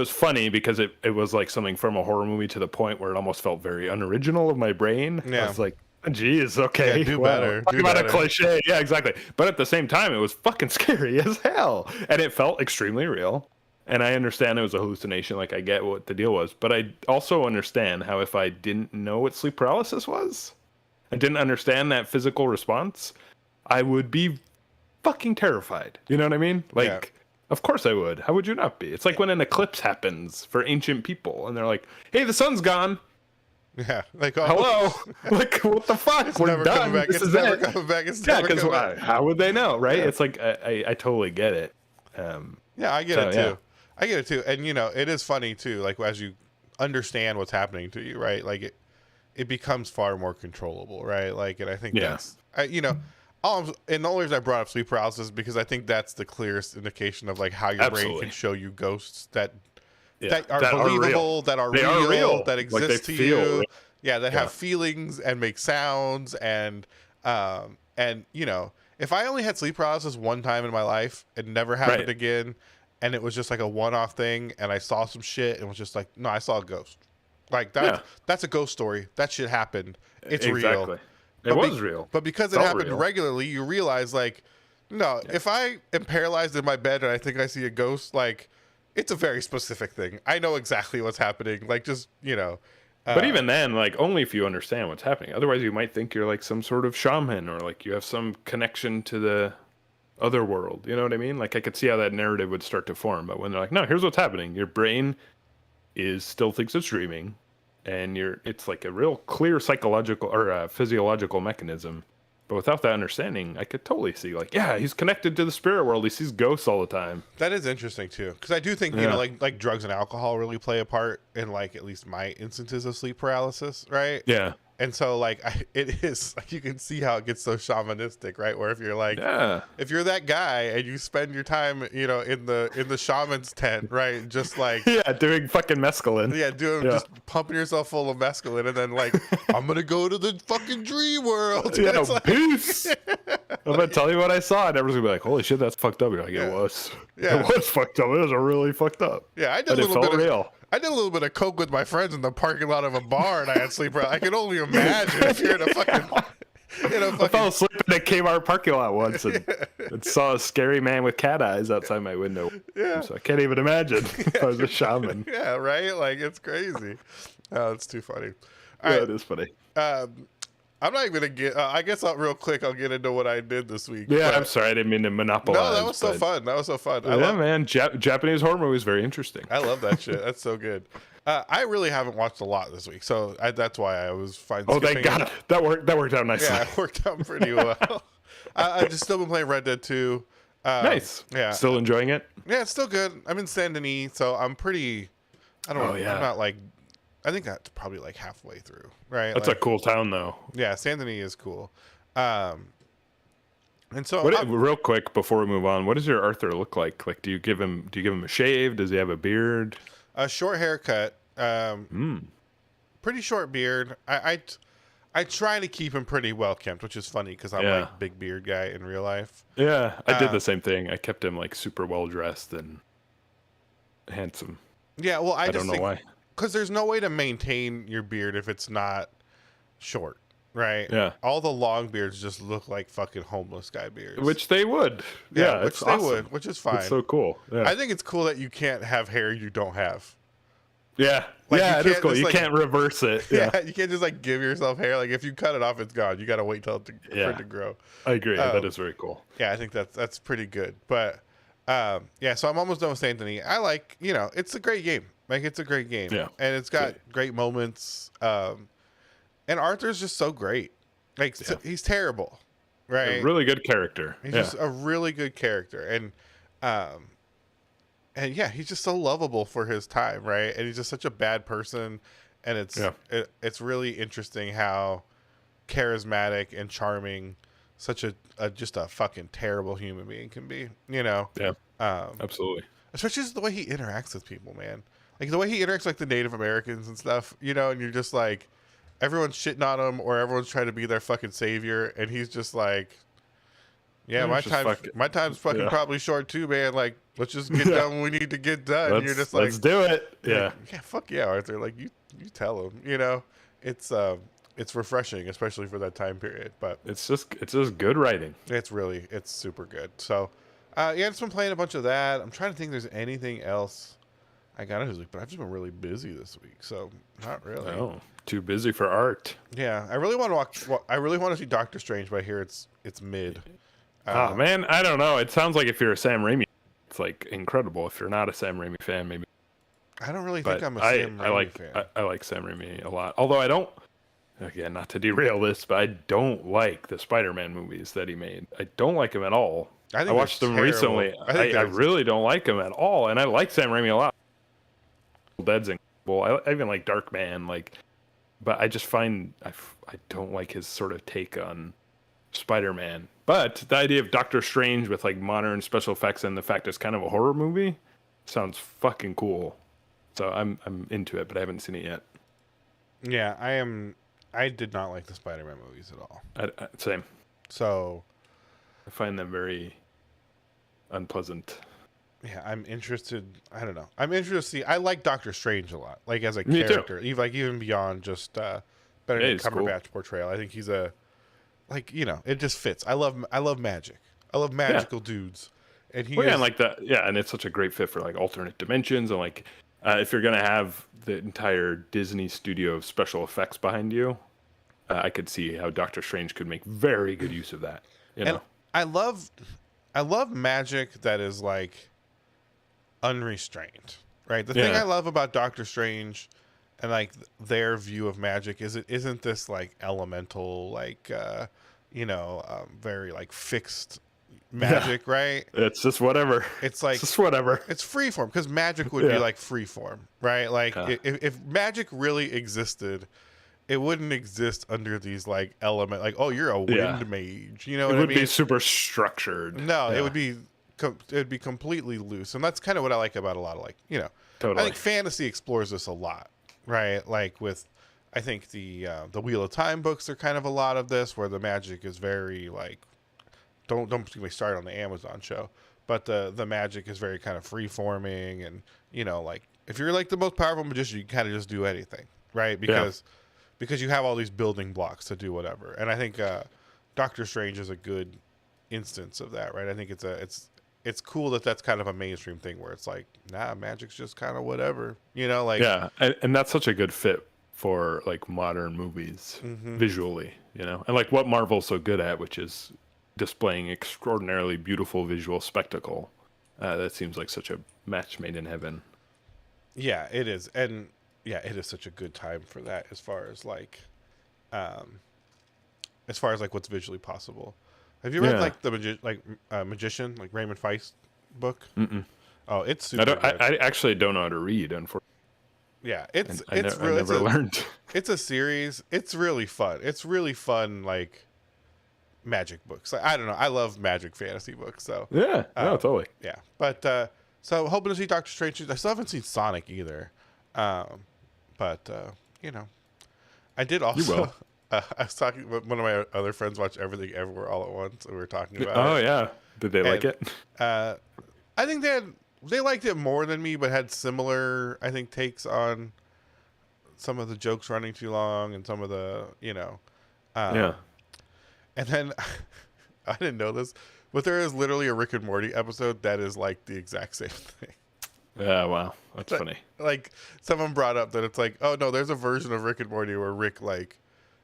funny because it was like something from a horror movie to the point where it almost felt very unoriginal of my brain. Yeah. I was like, geez, okay. Yeah, do better. Talking about a cliche. Yeah, exactly. But at the same time, it was fucking scary as hell. And it felt extremely real. And I understand it was a hallucination. Like, I get what the deal was. But I also understand how if I didn't know what sleep paralysis was, I didn't understand that physical response, I would be fucking terrified. You know what I mean? Like, of course I would. How would you not be? It's like when an eclipse happens for ancient people, and they're like, hey, the sun's gone. Yeah, like, oh, hello, like, what the fuck? It's We're never done. coming back. This It's is never it. coming back. It's Yeah, never coming back. How would they know, right? It's like I totally get it. Yeah, I get it too. Yeah. I get it too, and you know, it is funny too. Like as you understand what's happening to you, right? Like it becomes far more controllable, right? Like, and I think that's, you know, and the only reason I brought up sleep paralysis is because I think that's the clearest indication of like how your brain can show you ghosts that are believable, that are real, that exist like to you. Yeah, that have feelings and make sounds and you know, if I only had sleep paralysis one time in my life, it never happened again, and it was just like a one-off thing, and I saw some shit and was just like, no, I saw a ghost. Like that's a ghost story. That shit happened. It's real. It was real. But because it happened regularly, you realize like, no, if I am paralyzed in my bed and I think I see a ghost, like, it's a very specific thing. I know exactly what's happening. Like, just, you know. But even then, like, only if you understand what's happening. Otherwise, you might think you're like some sort of shaman, or like you have some connection to the other world. You know what I mean? Like, I could see how that narrative would start to form. But when they're like, no, here's what's happening. Your brain still thinks it's dreaming, and it's like a real clear psychological or physiological mechanism. But without that understanding, I could totally see, like, yeah, he's connected to the spirit world. He sees ghosts all the time. That is interesting too, because I do think you know, like drugs and alcohol really play a part in like at least my instances of sleep paralysis, right? Yeah. And so like it is like, you can see how it gets so shamanistic, right? Where if you're like, if you're that guy and you spend your time, you know, in the shaman's tent, right, just like doing fucking mescaline, just pumping yourself full of mescaline, and then like, I'm gonna go to the fucking dream world. Yeah, like, peace. I'm gonna tell you what I saw, and everyone's gonna be like, holy shit, that's fucked up. You're like, it was. It was fucked up. It was really fucked up. Yeah, I did a little bit of coke with my friends in the parking lot of a bar, and I had sleep paralysis. I can only imagine if you're in a fucking. I fell asleep in a Kmart parking lot once and saw a scary man with cat eyes outside my window. Yeah. So I can't even imagine if I was a shaman. Yeah, right? Like, it's crazy. Oh, it's too funny. All right. It is funny. I'm not even going to get... I guess I'll get into what I did this week. Yeah, I'm sorry. I didn't mean to monopolize. No, that was so fun. That was so fun. Man. Japanese horror movie is very interesting. I love that shit. That's so good. I really haven't watched a lot this week, so that's why I was fine. Oh, thank God. That worked out nicely. Yeah, it worked out pretty well. I've just still been playing Red Dead 2. Nice. Yeah. Still enjoying it? Yeah, it's still good. I'm in Saint Denis, so I'm pretty... I'm not like... I think that's probably like halfway through, right? That's like, a cool town, though. Yeah, Saint Denis is cool. And so, real quick before we move on, what does your Arthur look like? Like, do you give him a shave? Does he have a beard? A short haircut. Pretty short beard. I try to keep him pretty well kept, which is funny because I'm like a big beard guy in real life. Yeah, I did the same thing. I kept him like super well dressed and handsome. Yeah, well, I don't know why. Because there's no way to maintain your beard if it's not short, right? Yeah. All the long beards just look like fucking homeless guy beards. Which they would. Yeah, Yeah, which it's they awesome. would, which is It's fine. so cool. Yeah. I think it's cool that you can't have hair you don't have. Yeah. Like you Yeah, it is can't cool. just You like can't reverse it. yeah, Yeah. you can't just like give yourself hair. Like if you cut it off, it's gone. You gotta wait for it Yeah. to grow. I agree. That Um, is very cool. yeah, I think that's pretty good. But yeah, so I'm almost done with Anthony. I like, it's a great game. Like it's a great game, Yeah. and it's got great moments. And Arthur's just so great. Like he's terrible, A right? really good character. He's Yeah. just a really good character, um, and yeah, he's just so lovable for his time, right? And he's just such a bad person, and Yeah. it's really interesting how charismatic and charming such a just a fucking terrible human being can be, Yeah. um, Absolutely. especially just the way he interacts with people, man. Like the way he interacts like the Native Americans and stuff, and you're just like, everyone's shitting on him or everyone's trying to be their fucking savior, and he's just like, yeah, my time's fucking yeah. probably short too, man. Like, let's just get done what we need to get done. And you're just like, let's do it. Yeah. like, yeah, fuck yeah, Arthur. Like you tell him, it's refreshing, especially for that time period. But It's just good writing. it's super good. So, yeah, I've just been playing a bunch of that. I'm trying to think if there's anything else I got this week, but I've just been really busy this week, so not really. Oh, too busy for art. Yeah, I really want to watch. Well, I really want to see Doctor Strange, but I hear it's mid. Oh man, I don't know. It sounds like if you're a Sam Raimi, it's like incredible. If you're not a Sam Raimi fan, maybe. I don't really But think I'm a Sam Raimi fan. I like Sam Raimi a lot. Although I don't. Again, not to derail this, but I don't like the Spider-Man movies that he made. I don't like him at all. I think I watched they're them terrible. recently. I I really don't like him at all, and I like Sam Raimi a lot. Dead's incredible. I even like Darkman, but I just find I don't like his sort of take on Spider-Man. But the idea of Doctor Strange with like modern special effects and the fact it's kind of a horror movie sounds fucking cool. So I'm into it, but I haven't seen it yet. Yeah, I am. I did not like the Spider-Man movies at all. Same. So I find them very unpleasant. yeah, I'm interested. I don't know. I'm interested to see. I like Doctor Strange a lot, like as a Me too. character, even beyond just Benedict he's cool. Cumberbatch portrayal. I think he's it just fits. I love magic. I love magical dudes, and and it's such a great fit for like alternate dimensions and like if you're gonna have the entire Disney studio of special effects behind you, I could see how Doctor Strange could make very good use of that. And I love magic that is like unrestrained, right? The thing I love about Doctor Strange and like their view of magic is it isn't this like elemental, like very like fixed magic, right? It's just whatever. It's like it's just whatever. It's freeform because magic would be like freeform, right? Like if magic really existed, it wouldn't exist under these like element, like, oh, you're a wind mage, you know what I mean? It would be super structured. No, it would be completely loose, and that's kind of what I like about a lot of Totally. I think fantasy explores this a lot, right? Like I think the Wheel of Time books are kind of a lot of this, where the magic is very like, don't get me started on the Amazon show, but the magic is very kind of free forming, and like if you're like the most powerful magician, you kind of just do anything, right? Because you have all these building blocks to do whatever. And I think Doctor Strange is a good instance of that, right? I think it's cool that that's kind of a mainstream thing where it's like, nah, magic's just kind of whatever, like. Yeah, and that's such a good fit for like modern movies visually, and like what Marvel's so good at, which is displaying extraordinarily beautiful visual spectacle. That seems like such a match made in heaven. Yeah, it is. And yeah, it is such a good time for that as far as like what's visually possible. Have you read like the Magician, like Raymond Feist book? Mm-mm. Oh, it's super good. I actually don't know how to read, unfortunately. Yeah, I never learned. It's a series. It's really fun. It's really fun, like magic books. Like, I don't know. I love magic fantasy books. So Yeah, no, totally. yeah. But so hoping to see Doctor Strange. I still haven't seen Sonic either. But I did also. You will. I was talking with one of my other friends watched Everything Everywhere All at Once, and we were talking about Oh it. yeah, did they like it? I think they liked it more than me, but had similar, I think, takes on some of the jokes running too long and some of the Yeah. And then I didn't know this, but there is literally a Rick and Morty episode that is like the exact same thing. Yeah, wow. That's funny. Like someone brought up that it's like, oh no, there's a version of Rick and Morty where Rick like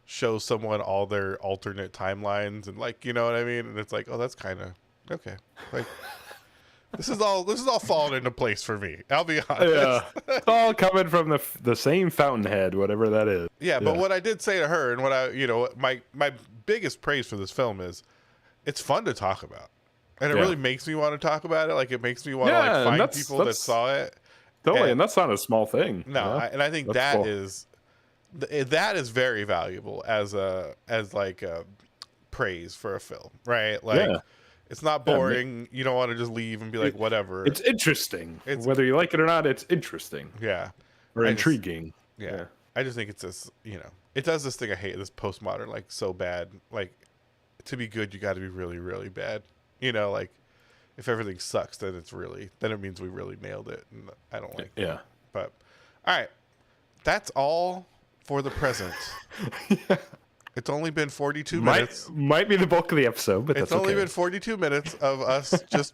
shows someone all their alternate timelines and like, you know what I mean? And it's like, oh, that's kind of okay. Like this is all falling into place for me. I'll be honest. Yeah. It's all coming from the same fountainhead, whatever that is. Yeah, but what I did say to her and what I, you know, my biggest praise for this film is it's fun to talk about. And it really makes me want to talk about it. Like, it makes me want to like find people that saw it. Totally, and that's not a small thing. No, you know? and I think that is very valuable as like a praise for a film, right? Like, it's not boring. You don't want to just leave and be like, whatever. It's interesting. Whether you like it or not, it's interesting. Yeah. Or intriguing. Yeah. I just think it's this, you know, it does this thing I hate, this postmodern, like, so bad. Like, to be good, you got to be really, really bad. You know, like, if everything sucks, then it means we really nailed it. And I don't like that. But, all right. That's all for the present. It's only been 42 minutes. Might be the bulk of the episode, but it's only been 42 minutes of us just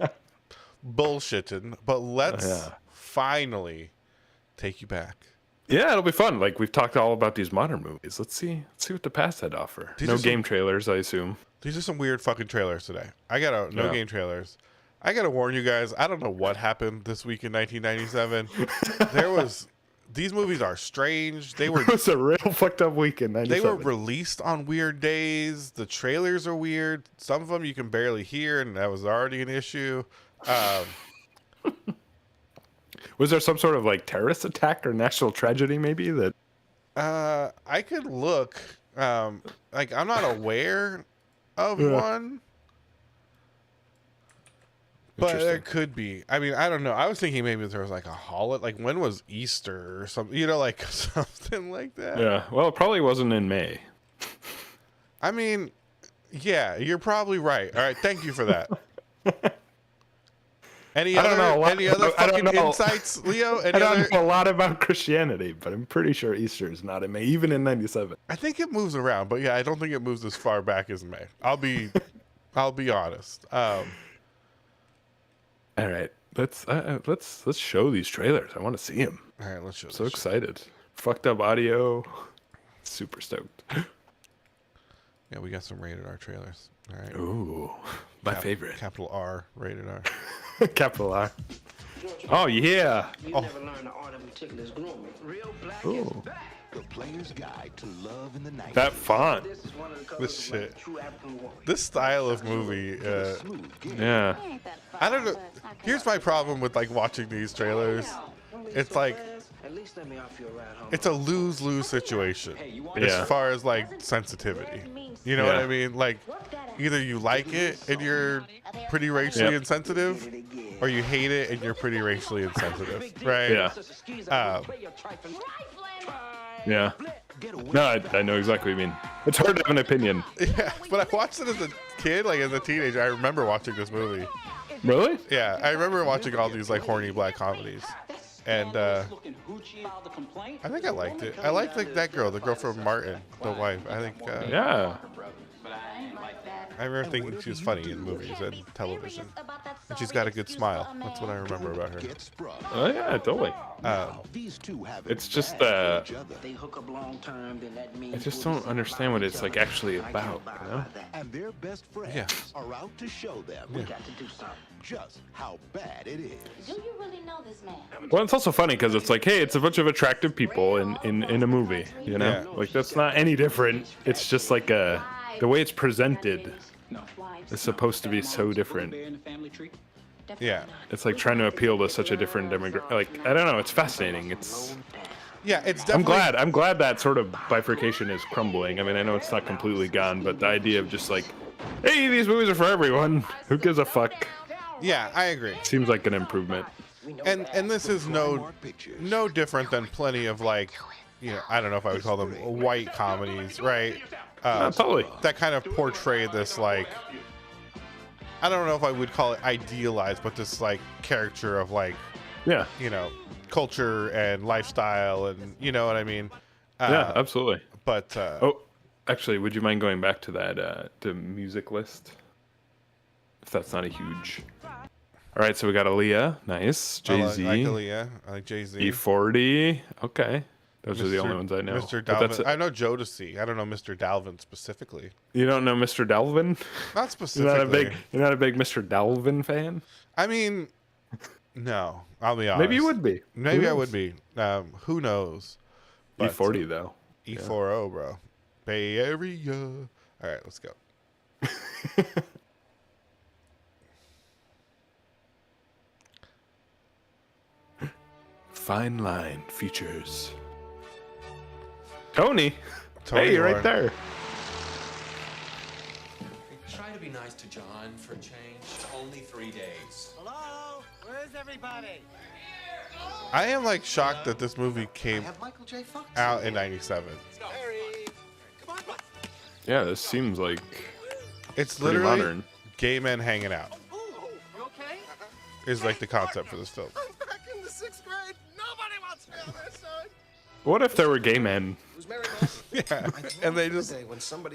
bullshitting. But let's finally take you back. Yeah, it'll be fun. Like, we've talked all about these modern movies. Let's see what the past had to offer. No game trailers, I assume. These are some weird fucking trailers today. No game trailers. I gotta warn you guys, I don't know what happened this week in 1997. These movies are strange. It was a real fucked up week in 97. They were released on weird days. The trailers are weird. Some of them you can barely hear, and that was already an issue. Was there some sort of like terrorist attack or national tragedy maybe that? I could look. Like, I'm not aware of one. But there could be. I mean, I don't know. I was thinking maybe there was like a holiday. Like, when was Easter or something? You know, like something like that. Yeah. Well, it probably wasn't in May. I mean, yeah, you're probably right. All right. Thank you for that. Any other fucking insights, Leo? I don't know a lot about Christianity, but I'm pretty sure Easter is not in May, even in 97. I think it moves around, but yeah, I don't think it moves as far back as May. I'll be honest. All right, let's show these trailers. I want to see them. All right, let's show. So excited! Fucked up audio. Super stoked. Yeah, we got some rated R trailers. All right. Ooh, my favorite. Capital R rated R. Capital R. Oh yeah. You never learned the art of meticulous grooming. Real black is back. The Player's Guide to Love in the Night. That font. This shit. This style of movie. Yeah. I don't know. Here's my problem with like watching these trailers. It's like it's a lose-lose situation as far as like sensitivity. You know what I mean? Like, either you like it and you're pretty racially insensitive, or you hate it and you're pretty racially insensitive, right? Yeah. No, I know exactly what you mean. It's hard to have an opinion. Yeah, but I watched it as a kid, like as a teenager. I remember watching this movie. Really? Yeah, I remember watching all these like horny black comedies. And I think I liked it. I liked like that girl, the girl from Martin, the wife. I think. Yeah. I remember thinking she was funny in movies and television, and she's got a good smile. That's what I remember about her. Oh yeah, totally. It's just I just don't understand what it's like actually about, you know? And their best friends are out to show them just how bad it is. Do you really know this man? Well, it's also funny because it's like, hey, it's a bunch of attractive people in a movie, you know? Yeah. Like, that's not any different. It's just like the way it's presented is supposed to be so different. Yeah. It's like trying to appeal to such a different demographic. Like, I don't know. It's fascinating. It's definitely. I'm glad that sort of bifurcation is crumbling. I mean, I know it's not completely gone, but the idea of just like, hey, these movies are for everyone. Who gives a fuck? Yeah, I agree. Seems like an improvement. And this is no different than plenty of like, you know, I don't know if I would call them white comedies, right? Totally. That kind of portray this like, I don't know if I would call it idealized, but this like character of like, yeah, you know, culture and lifestyle, and you know what I mean. Yeah, absolutely. But Actually, would you mind going back to that the music list? If that's not a huge. All right, so we got Aaliyah, nice. Jay-Z, I like Aaliyah. I like Jay-Z. E40, okay. Those are the only ones I know. Mr. But Dalvin. I know Jodeci. I don't know Mr. Dalvin specifically. You don't know Mr. Dalvin? Not specifically. You're not a big Mr. Dalvin fan? I mean, no. I'll be honest. Maybe you would be. Maybe I would be. Who knows? But, E40 though. E40, bro. Bay Area. All right, let's go. Fine Line features Tony. Tony Hey, you're Lord. right there. Try to be nice to John for a change. It's only 3 days. Hello? Where's everybody? I am like shocked that this movie came Have Michael J. Fox. out in '97. Yeah, this seems like It's pretty literally modern. gay men hanging out. You okay? Is like the concept for this film. I'm back in the 6th grade. Nobody wants me on their side. What if there were gay men? Yeah, and they just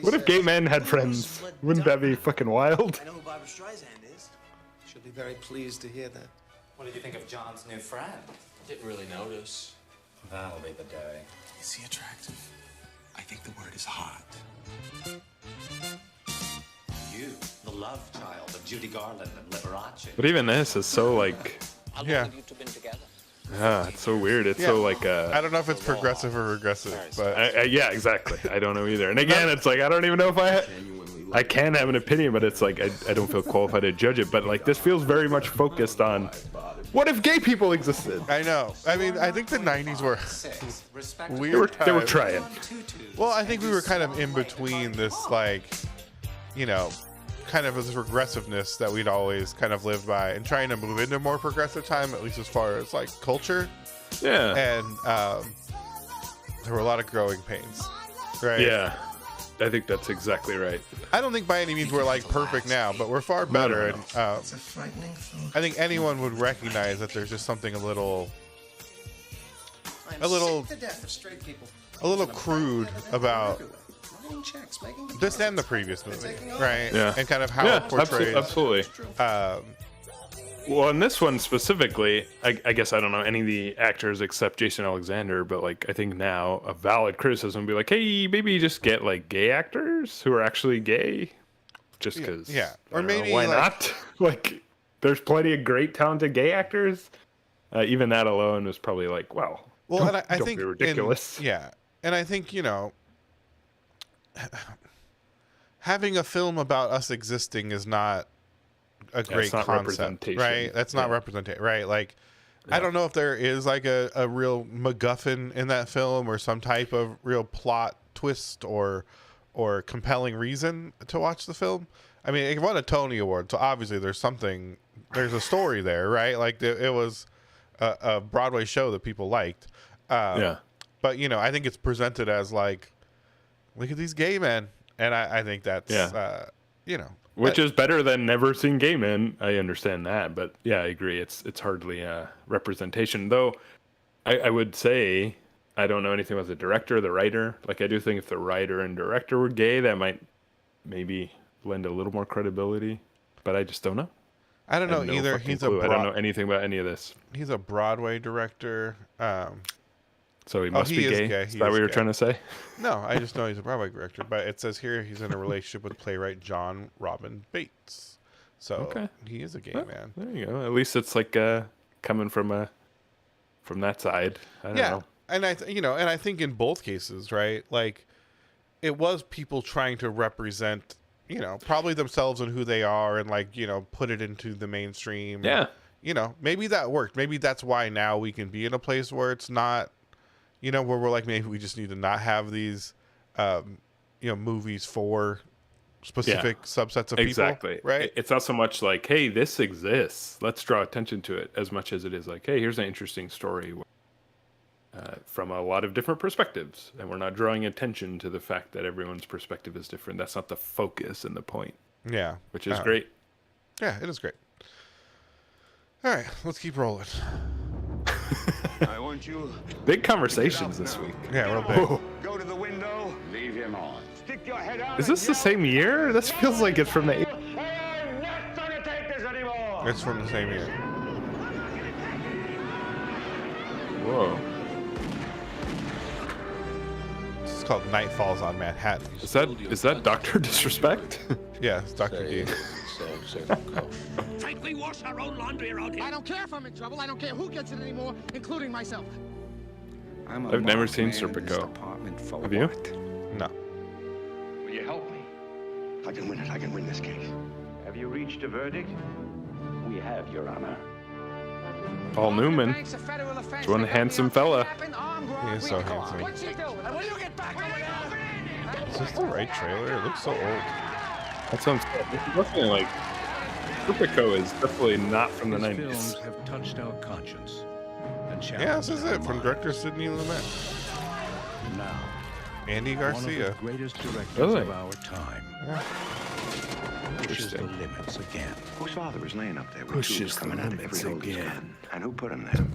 What if gay men had friends? Wouldn't that be fucking wild? I know who Barbara Streisand is. She'll be very pleased to hear that. What did you think of John's new friend? Didn't really notice. That'll be the day. Is he attractive? I think the word is hot. You, the love child of Judy Garland and Liberace. But even this is so like, yeah. it's so weird. It's Yeah. so like, I don't know if it's progressive or regressive, but yeah, exactly. I don't know either. And again, it's like I don't even know if I can have an opinion, but it's like I don't feel qualified to judge it. But like this feels very much focused on what if gay people existed? I know. I mean, I think the '90s were weird. They were time. trying. Well, I think we were kind of in between this, like, you know, kind of this regressiveness that we'd always kind of lived by, and trying to move into more progressive time, at least as far as like culture. Yeah. And there were a lot of growing pains, right? Yeah. I think that's exactly right. I don't think by any means we're like perfect now, but we're far better. no. And It's a frightening thought. I think anyone would recognize that there's just something a little Sick to death of straight people. crude about Writing checks, making this and the previous movie, right? Yeah. And kind of how Yeah, it portrays. absolutely. Um, Well, in this one specifically, I guess I don't know any of the actors except Jason Alexander, but like I think now a valid criticism would be like, hey, maybe just get like gay actors who are actually gay, just because. yeah. Or maybe, why like- not? Like, there's plenty of great talented gay actors. Even that alone was probably like, well, and I don't think be ridiculous. and I think, you know, having a film about us existing is not a great it's not concept, representation. right? That's not representation, right? Like, I don't know if there is like a real MacGuffin in that film or some type of real plot twist or compelling reason to watch the film. I mean, it won a Tony Award, so obviously there's a story there, right? Like it was a Broadway show that people liked. Yeah. But, you know, I think it's presented as like, look at these gay men. And I think that's, you know. Which is better than never seeing gay men. I understand that, but yeah, I agree. It's hardly a representation, though. I would say I don't know anything about the director, the writer. Like I do think if the writer and director were gay, that might maybe lend a little more credibility. But I just don't know. I don't know have no either. fucking clue. I don't know anything about any of this. He's a Broadway director. So he must he be is gay. gay. Is He that is what you were gay. trying to say? No, I just know he's a Broadway director. But it says here he's in a relationship with playwright John Robin Bates. So Okay. he is a gay Well, man. There you go. At least it's like coming from that side. I don't know. And I think in both cases, right? Like, it was people trying to represent, you know, probably themselves and who they are, and like, you know, put it into the mainstream. Yeah. You know, maybe that worked. Maybe that's why now we can be in a place where it's not, you know, where we're like, maybe we just need to not have these, you know, movies for specific subsets of Exactly. people. Right. It's not so much like, hey, this exists. Let's draw attention to it, as much as it is like, hey, here's an interesting story from a lot of different perspectives. And we're not drawing attention to the fact that everyone's perspective is different. That's not the focus and the point. Yeah. Which is great. Yeah, it is great. All right, let's keep rolling. I want you. Big conversations this week. Yeah, real big. Go to the window. Leave him on. Stick your head out. Is this the same year? This feels like it's from the. I'm not gonna take this anymore. It's from the same year. Whoa. It's called Night Falls on Manhattan. Is that Dr. Disrespect? Yeah, it's Dr. D. Frankly, wash our own laundry around here. I don't care if I'm in trouble. I don't care who gets it anymore, including myself. I've never seen Serpico. Have you? No. Will you help me? I can win it. I can win this case. Have you reached a verdict? We have, Your Honor. Paul Newman. It's one handsome fella. He is so handsome. Is this the right trailer? It looks so old. That sounds good. This is definitely like Serpico is definitely not from the 90s. Films have touched our conscience and Yeah, this is it from director Sidney Lumet. Now, Andy Garcia. one of the greatest directors Really? of our time. Yeah. Pushes the limits again. Whose father was laying up there with Pushes tubes coming the out of every limits hole he's again. got? And who put him there?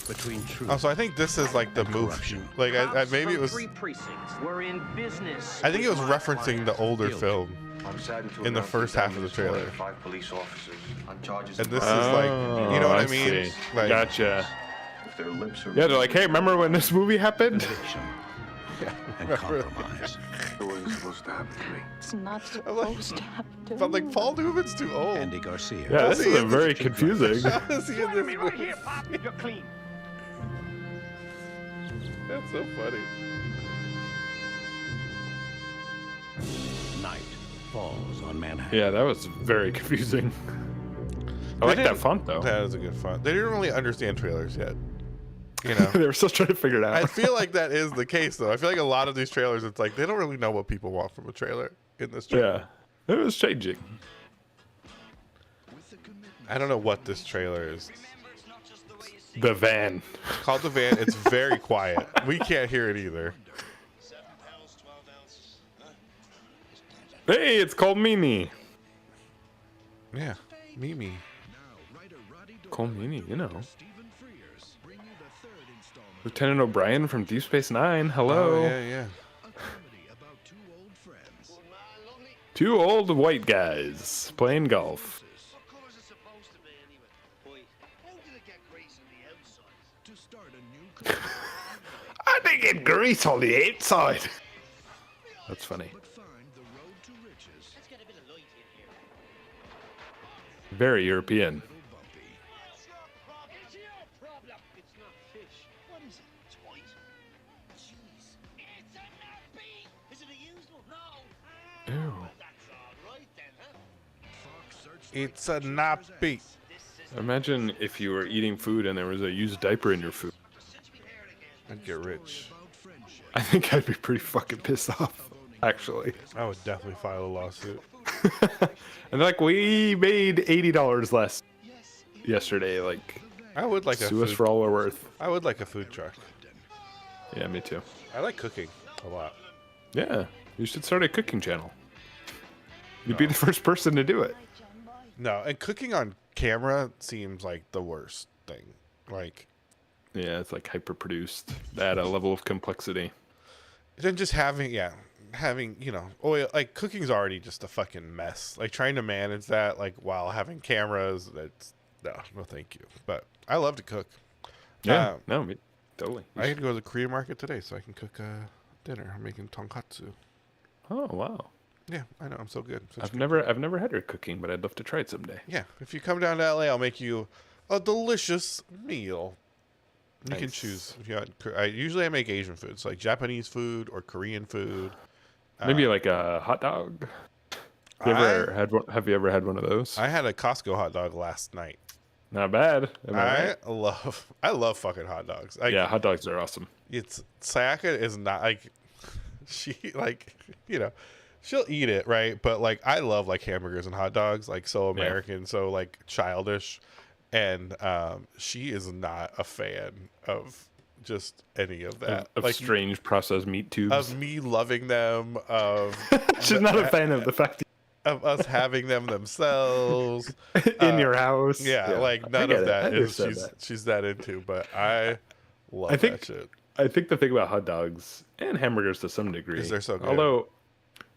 Between truth. Oh, so I think this is like the movie. Corruption. Like I maybe it was. Three precincts. We're in business. I think it was referencing the older Guilty. film. I'm saddened to In the announce first that half of the Daniels trailer. 5 police officers on charges And of this is murder. like, you know what I mean? see. Like, Gotcha. If their lips are Yeah, they're like, hey, remember when this movie happened? Conviction and remember. compromise. It wasn't supposed to happen to me. It's not I'm like- supposed to happen to But like me. Paul Newman's too old. Andy Garcia. Yeah, this How's he is a in very this- confusing. How is he in this Right movie? here, Pop. You're clean. That's so funny. Night falls on Manhattan. Yeah, that was very confusing. I They like that didn't- font though. That is a good font. They didn't really understand trailers yet. You know. They were still trying to figure it out. I feel like that is the case though. I feel like a lot of these trailers, it's like they don't really know what people want from a trailer in this trailer. Yeah, it was changing. I don't know what this trailer is. The van. It's called The Van. It's very quiet. We can't hear it either. Hey, it's called Mimi. Yeah. Mimi. Called Mimi, you know. Lieutenant O'Brien from Deep Space Nine. Hello. Oh, yeah. Two old white guys playing golf. I think get grease on the outside. That's funny. Very European. Ew. It's a nappy. Imagine if you were eating food and there was a used diaper in your food. I'd get rich. I think I'd be pretty fucking pissed off, actually. I would definitely file a lawsuit. And like, we made $80 less yesterday. Like, I would like a sue us food, for all we're worth. I would like a food truck. Yeah, me too. I like cooking a lot. Yeah, you should start a cooking channel. You'd be the first person to do it. No, and cooking on camera seems like the worst thing. Like, Yeah, it's like hyper produced at a level of complexity. then just having, you know, oil, like cooking's already just a fucking mess. Like trying to manage that, like while having cameras, that's, no, thank you. But I love to cook. Yeah, no, me, totally. I had to go to the Korean market today so I can cook dinner. I'm making tonkatsu. Oh wow, Yeah, I know. I'm so good. Such I've good- never had her cooking, but I'd love to try it someday. Yeah, if you come down to LA, I'll make you a delicious meal. You can Nice. choose. If you want, usually I make Asian foods, like Japanese food or Korean food. Maybe like a hot dog. Have you ever had one of those? I had a Costco hot dog last night. Not bad. Am I right? I love fucking hot dogs. Like, Yeah, hot dogs are awesome. it's Sayaka is not like she like, you know, she'll eat it, right? But like I love like hamburgers and hot dogs, like so American, so like childish. And she is not a fan of just any of that. Of like strange processed meat tubes. of me loving them, of She's not a fan of the fact of us having them themselves. in your house. Yeah, like I none get of it. I that is understand that. she's that into, but I love I think- that shit. I think the thing about hot dogs and hamburgers to some degree is they're so good. Although,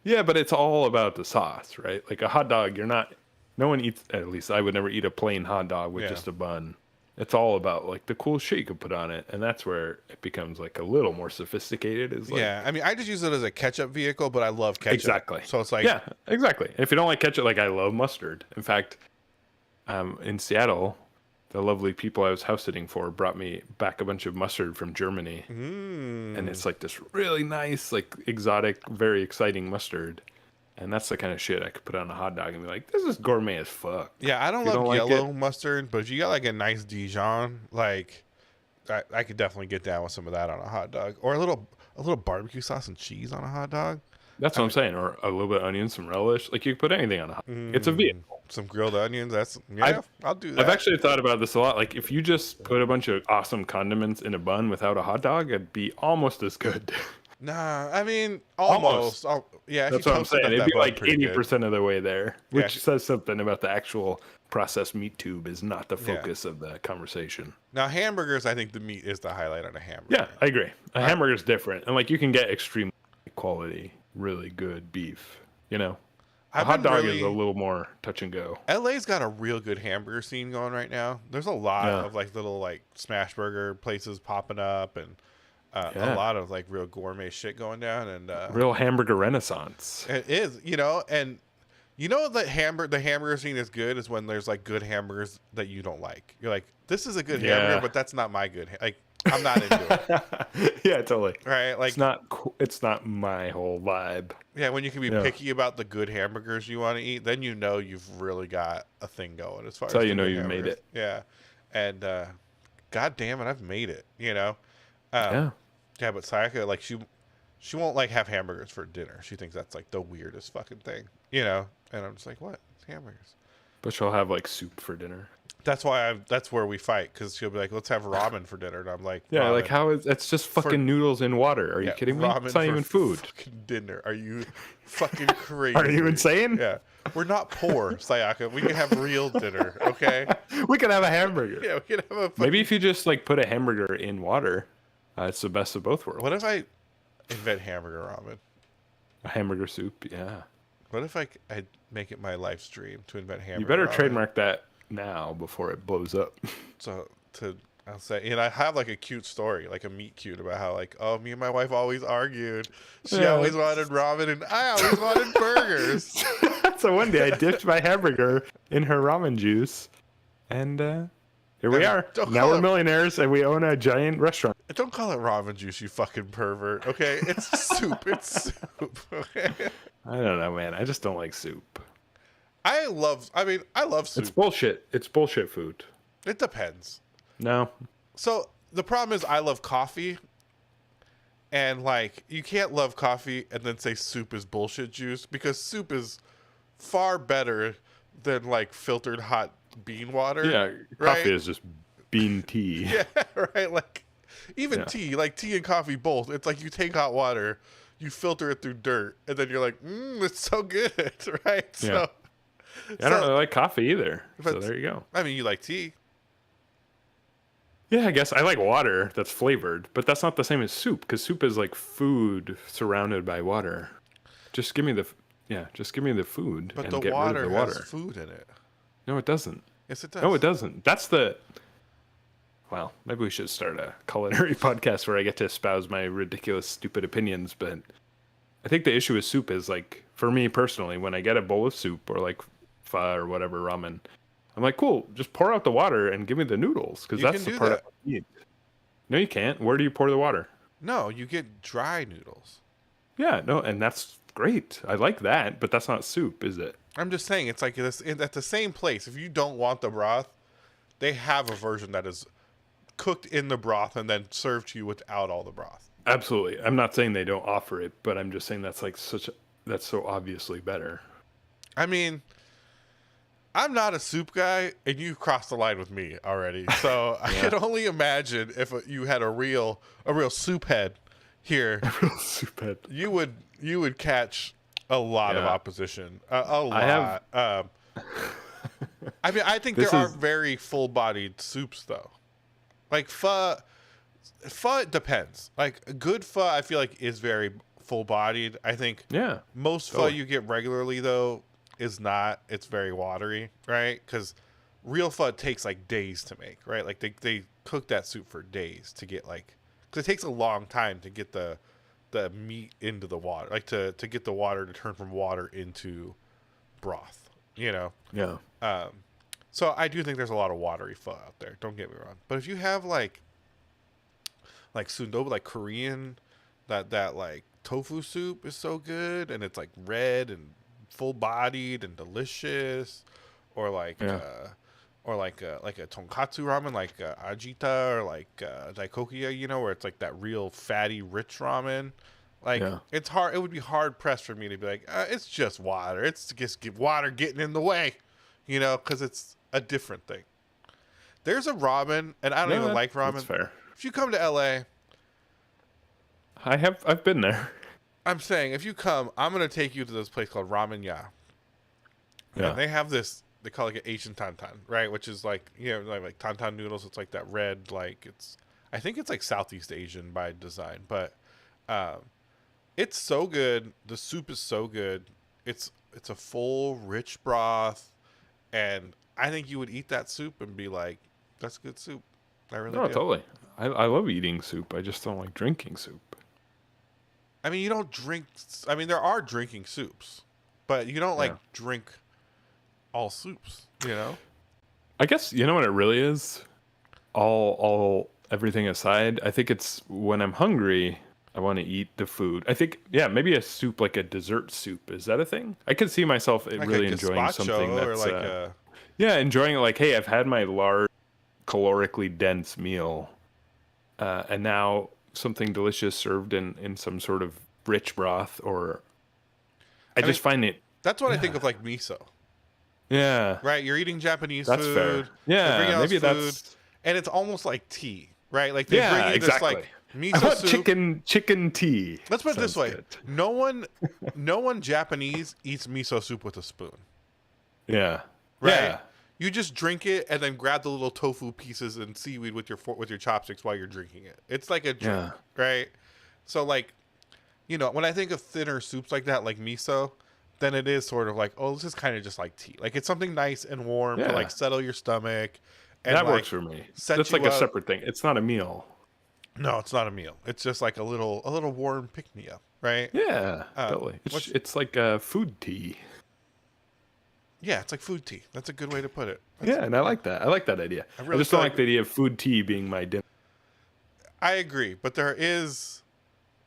yeah, but it's all about the sauce, right? Like a hot dog, no one eats, at least I would never eat a plain hot dog with just a bun. It's all about like the cool shit you can put on it, and that's where it becomes like a little more sophisticated. Yeah, I mean, I just use it as a ketchup vehicle, but I love ketchup. Exactly. So it's like, yeah, exactly. If you don't like ketchup, like I love mustard. In fact, in Seattle, the lovely people I was house sitting for brought me back a bunch of mustard from Germany, and it's like this really nice, like exotic, very exciting mustard. And that's the kind of shit I could put on a hot dog and be like, this is gourmet as fuck. Yeah, I don't love yellow mustard, but if you got like a nice Dijon, like I could definitely get down with some of that on a hot dog, or a little barbecue sauce and cheese on a hot dog. That's what I'm saying, or a little bit of onion, some relish. Like you could put anything on a hot dog. It's a vehicle. Some grilled onions. I'll do that. I've actually thought about this a lot. Like if you just put a bunch of awesome condiments in a bun without a hot dog, it'd be almost as good. Nah, I mean almost. Yeah, that's what I'm saying. It'd be like 80% of the way there, which says something about the actual processed meat tube is not the focus of the conversation. Now hamburgers, I think the meat is the highlight on a hamburger. Yeah, I agree. A hamburger's different, and like you can get extreme quality, really good beef. You know, a hot dog is a little more touch and go. LA's got a real good hamburger scene going right now. There's a lot of like little like smash burger places popping up, and a lot of like real gourmet shit going down, and real hamburger renaissance. It is, and the hamburger scene is good is when there's like good hamburgers that you don't like. You're like, this is a good hamburger, but that's not my good. Like, I'm not into it. Yeah, totally. Right? Like, it's not my whole vibe. Yeah, when you can be picky about the good hamburgers you want to eat, then you've really got a thing going as far as how you know you've made it. Yeah, and god damn it, I've made it. Yeah, but Sayaka, like she won't like have hamburgers for dinner. She thinks that's like the weirdest fucking thing, and I'm just like, what? It's hamburgers. But she'll have like soup for dinner. That's where we fight, because she'll be like, let's have ramen for dinner, and I'm like, yeah, like it's just fucking noodles in water. Are you kidding me? It's not even food. Fucking dinner. Are you fucking crazy? Are you insane? Yeah, we're not poor, Sayaka. We can have real dinner, okay? We can have a hamburger. Yeah, we can have a. Maybe if you just like put a hamburger in water. It's the best of both worlds. What if I invent hamburger ramen? A hamburger soup, yeah. What if I make it my live stream to invent hamburger? You better ramen? trademark that now before it blows up. So I'll say, and I have like a cute story, like a meet cute about how like, oh, me and my wife always argued. She always wanted ramen, and I always wanted burgers. So one day I dipped my hamburger in her ramen juice, and here we are. Now we're millionaires, and we own a giant restaurant. Don't call it ramen juice, you fucking pervert. Okay, it's soup. It's soup. Okay. I don't know, man. I just don't like soup. I love soup. It's bullshit. It's bullshit food. It depends. No. So the problem is, I love coffee, and like you can't love coffee and then say soup is bullshit juice, because soup is far better than like filtered hot bean water. Yeah, coffee is just bean tea. Yeah, right. Like even tea, like tea and coffee both. It's like you take hot water, you filter it through dirt, and then you're like, it's so good, right? Yeah. I don't really like coffee either. So there you go. I mean, you like tea. Yeah, I guess I like water that's flavored, but that's not the same as soup, because soup is like food surrounded by water. Just give me the food. But and the get water, rid of the water has food in it. No, it doesn't. Yes, it does. No, it doesn't. Well, maybe we should start a culinary podcast where I get to espouse my ridiculous, stupid opinions. But I think the issue with soup is, like, for me personally, when I get a bowl of soup or like pho or whatever ramen, I'm like, cool, just pour out the water and give me the noodles, because that's the part I need. No, you can't. Where do you pour the water? No, you get dry noodles. Yeah, no, and that's great. I like that, but that's not soup, is it? I'm just saying, it's like this at the same place. If you don't want the broth, they have a version that is cooked in the broth and then served to you without all the broth. Absolutely. I'm not saying they don't offer it, but I'm just saying that's like that's so obviously better. I mean, I'm not a soup guy, and you crossed the line with me already. So I can only imagine if you had a real soup head here. A real soup head. You would catch a lot of opposition. A lot. I mean, I think there are very full-bodied soups, though. Like pho, Pho depends. Like a good pho, I feel like is very full bodied. I think most pho you get regularly though is not. It's very watery, right? Because real pho takes like days to make, right? Like they cook that soup for days to get like, because it takes a long time to get the meat into the water, like to get the water to turn from water into broth, you know? Yeah. So I do think there's a lot of watery pho out there. Don't get me wrong. But if you have like sundobu, like Korean, that like tofu soup is so good, and it's like red and full bodied and delicious, or like a tonkatsu ramen, like Ajita or like Daikokia, you know, where it's like that real fatty, rich ramen. Like it's hard. It would be hard pressed for me to be like, it's just water. It's just water getting in the way, you know, because it's a different thing. There's a ramen, and I don't even like ramen. That's fair. If you come to LA, I've been there. I'm saying if you come, I'm gonna take you to this place called Ramen Ya. Yeah, and they have this. They call it like an Asian tantan, right? Which is like, you know, like tantan noodles. It's like that red, like I think it's like Southeast Asian by design, but it's so good. The soup is so good. It's a full, rich broth, and I think you would eat that soup and be like, "That's good soup." I really do. Totally. I love eating soup. I just don't like drinking soup. I mean, you don't drink. I mean, there are drinking soups, but you don't like drink all soups. You know. I guess you know what it really is. All everything aside, I think it's when I'm hungry, I want to eat the food. I think maybe a soup, like a dessert soup. Is that a thing? I could see myself like really enjoying something that's like enjoying it. Like, hey, I've had my large, calorically dense meal, and now something delicious served in some sort of rich broth, or I just find it. That's what I think of like miso. Yeah. Right. You're eating Japanese that's food. Fair. Yeah. Maybe that's. And it's almost like tea, right? Like they bring you this like miso soup. Chicken tea. Let's put it this way: no one Japanese eats miso soup with a spoon. Yeah. Right. Yeah. You just drink it and then grab the little tofu pieces and seaweed with your chopsticks while you're drinking it. It's like a drink, right? So like, you know, when I think of thinner soups like that, like miso, then it is sort of like, oh, this is kind of just like tea. Like it's something nice and warm to like settle your stomach. And that like, works for me. That's like a separate thing. It's not a meal. No, it's not a meal. It's just like a little warm pick me up, right? Yeah, totally. It's like a food tea. Yeah, it's like food tea. That's a good way to put it. And I like that. I like that idea. I just don't like the idea of food tea being my dinner. I agree, but there is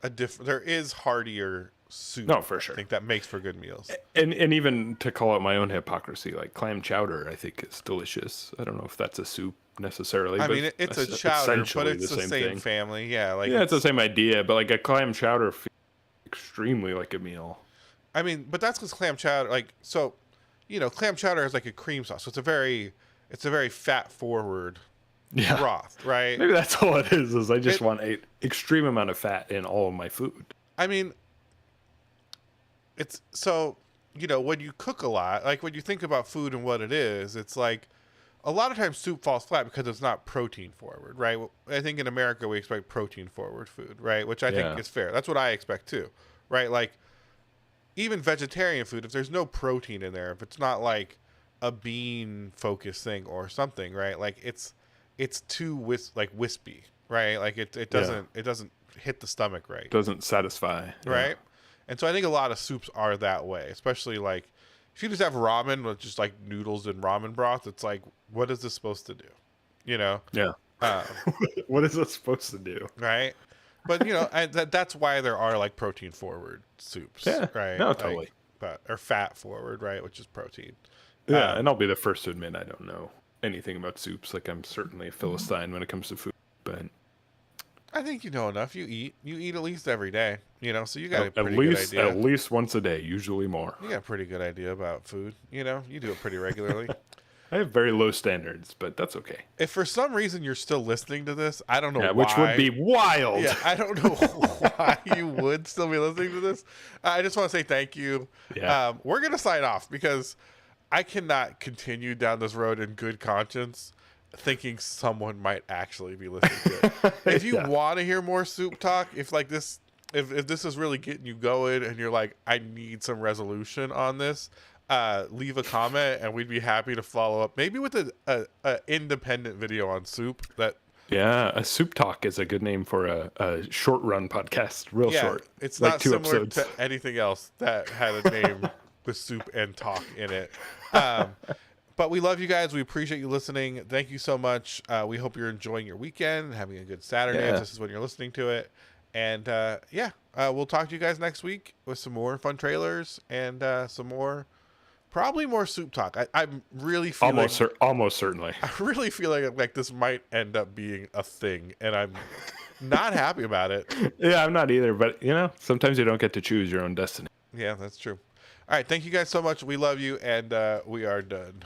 heartier soup. No, for sure. I think that makes for good meals. And even to call out my own hypocrisy, like clam chowder, I think is delicious. I don't know if that's a soup necessarily. I mean, it's a chowder, but it's the same family. Yeah, like it's the same idea, but like a clam chowder feels extremely like a meal. I mean, but that's because clam chowder, like, so, you know, clam chowder is like a cream sauce, so it's a very fat forward broth, right? Maybe that's all it is I just want an extreme amount of fat in all of my food. I mean, it's so, you know, when you cook a lot, like when you think about food and what it is, it's like a lot of times soup falls flat because it's not protein forward, right? I think in America we expect protein forward food, right? Which I think is fair. That's what I expect too, right? Like even vegetarian food, if there's no protein in there, if it's not like a bean focused thing or something, right? Like it's too wispy, right? Like it doesn't hit the stomach right. Doesn't satisfy. Right? Yeah. And so I think a lot of soups are that way, especially like if you just have ramen with just like noodles and ramen broth, it's like, what is this supposed to do? You know? Yeah. What is this supposed to do? Right? But, you know, that's why there are like protein forward soups, right? No, totally. Or fat forward, right? Which is protein. Yeah, and I'll be the first to admit I don't know anything about soups. Like I'm certainly a Philistine when it comes to food, but I think you know enough. You eat at least every day, you know, so you got a pretty good idea. At least once a day, usually more. You got a pretty good idea about food, you know. You do it pretty regularly. I have very low standards, but that's okay. If for some reason you're still listening to this, I don't know why. Which would be wild. Yeah, I don't know why you would still be listening to this. I just want to say thank you. Yeah. We're going to sign off because I cannot continue down this road in good conscience thinking someone might actually be listening to it. If you want to hear more soup talk, if like this, if this is really getting you going and you're like, I need some resolution on this, leave a comment and we'd be happy to follow up. Maybe with a independent video on soup. Yeah, a soup talk is a good name for a short run podcast. Real short. It's like not 2 similar episodes. to anything else that had a name with soup and talk in it. But we love you guys. We appreciate you listening. Thank you so much. We hope you're enjoying your weekend, having a good Saturday if this is when you're listening to it. And we'll talk to you guys next week with some more fun trailers and some more, probably more soup talk. I'm really feeling almost certainly. I really feel like this might end up being a thing, and I'm not happy about it. Yeah, I'm not either. But sometimes you don't get to choose your own destiny. Yeah, that's true. All right, thank you guys so much. We love you, and we are done.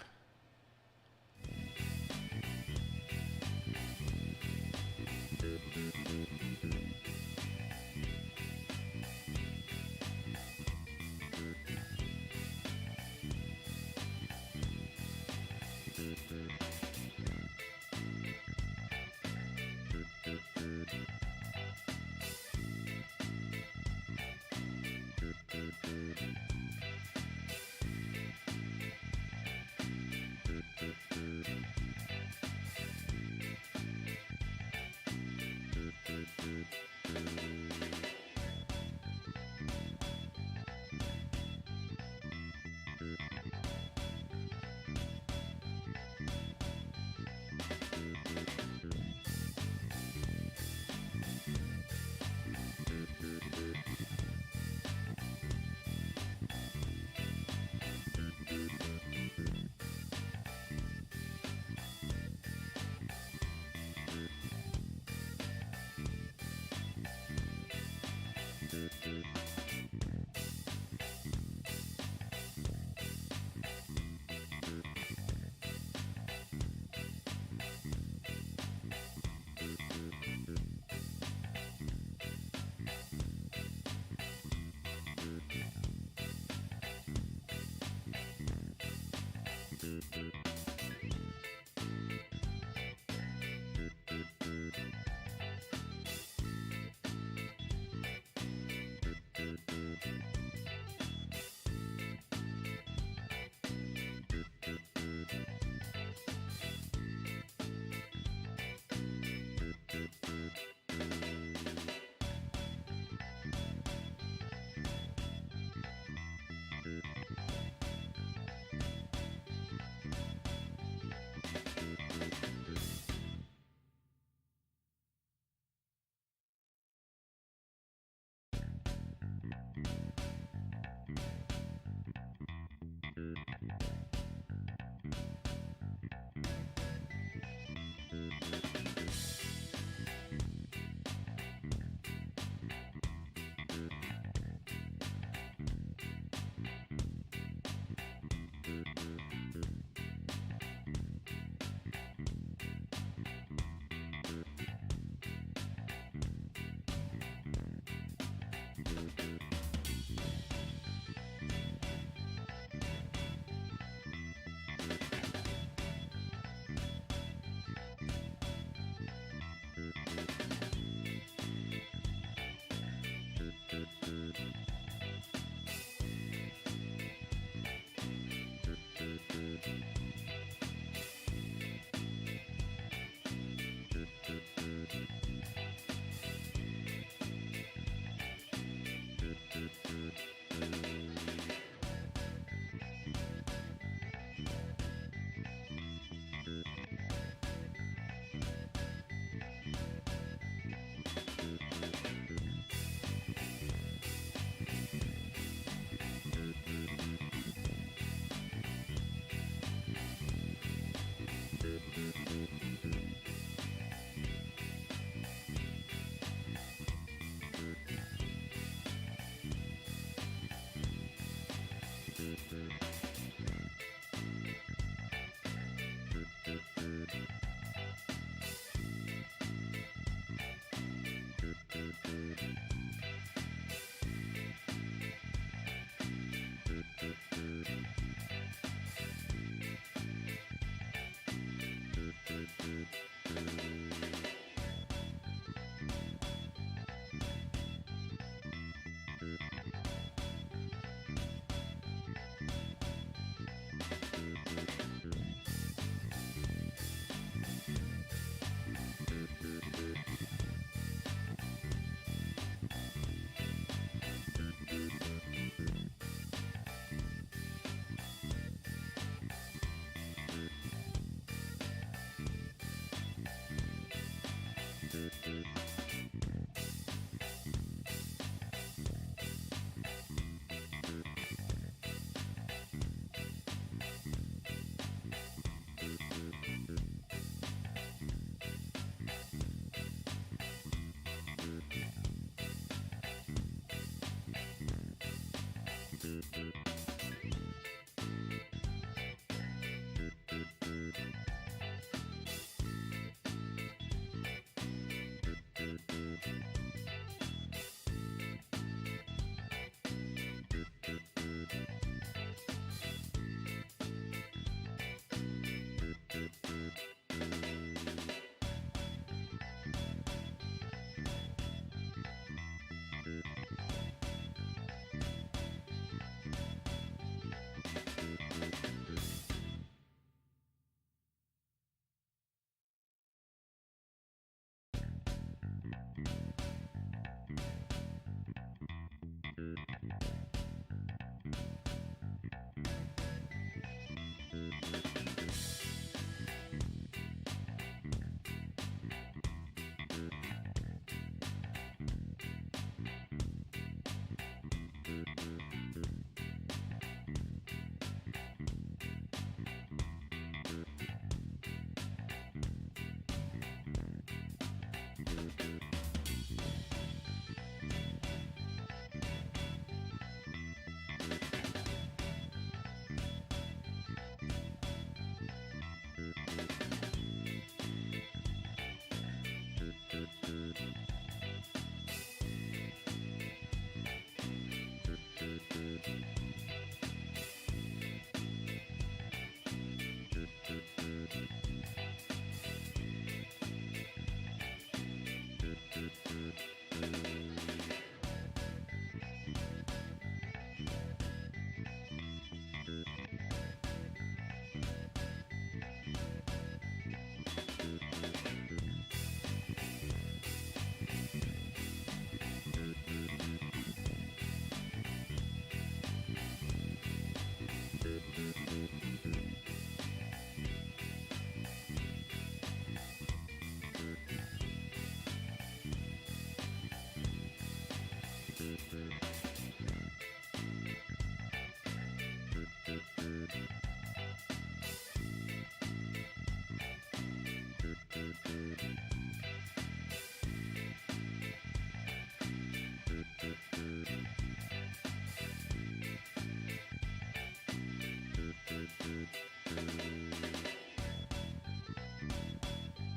Peace.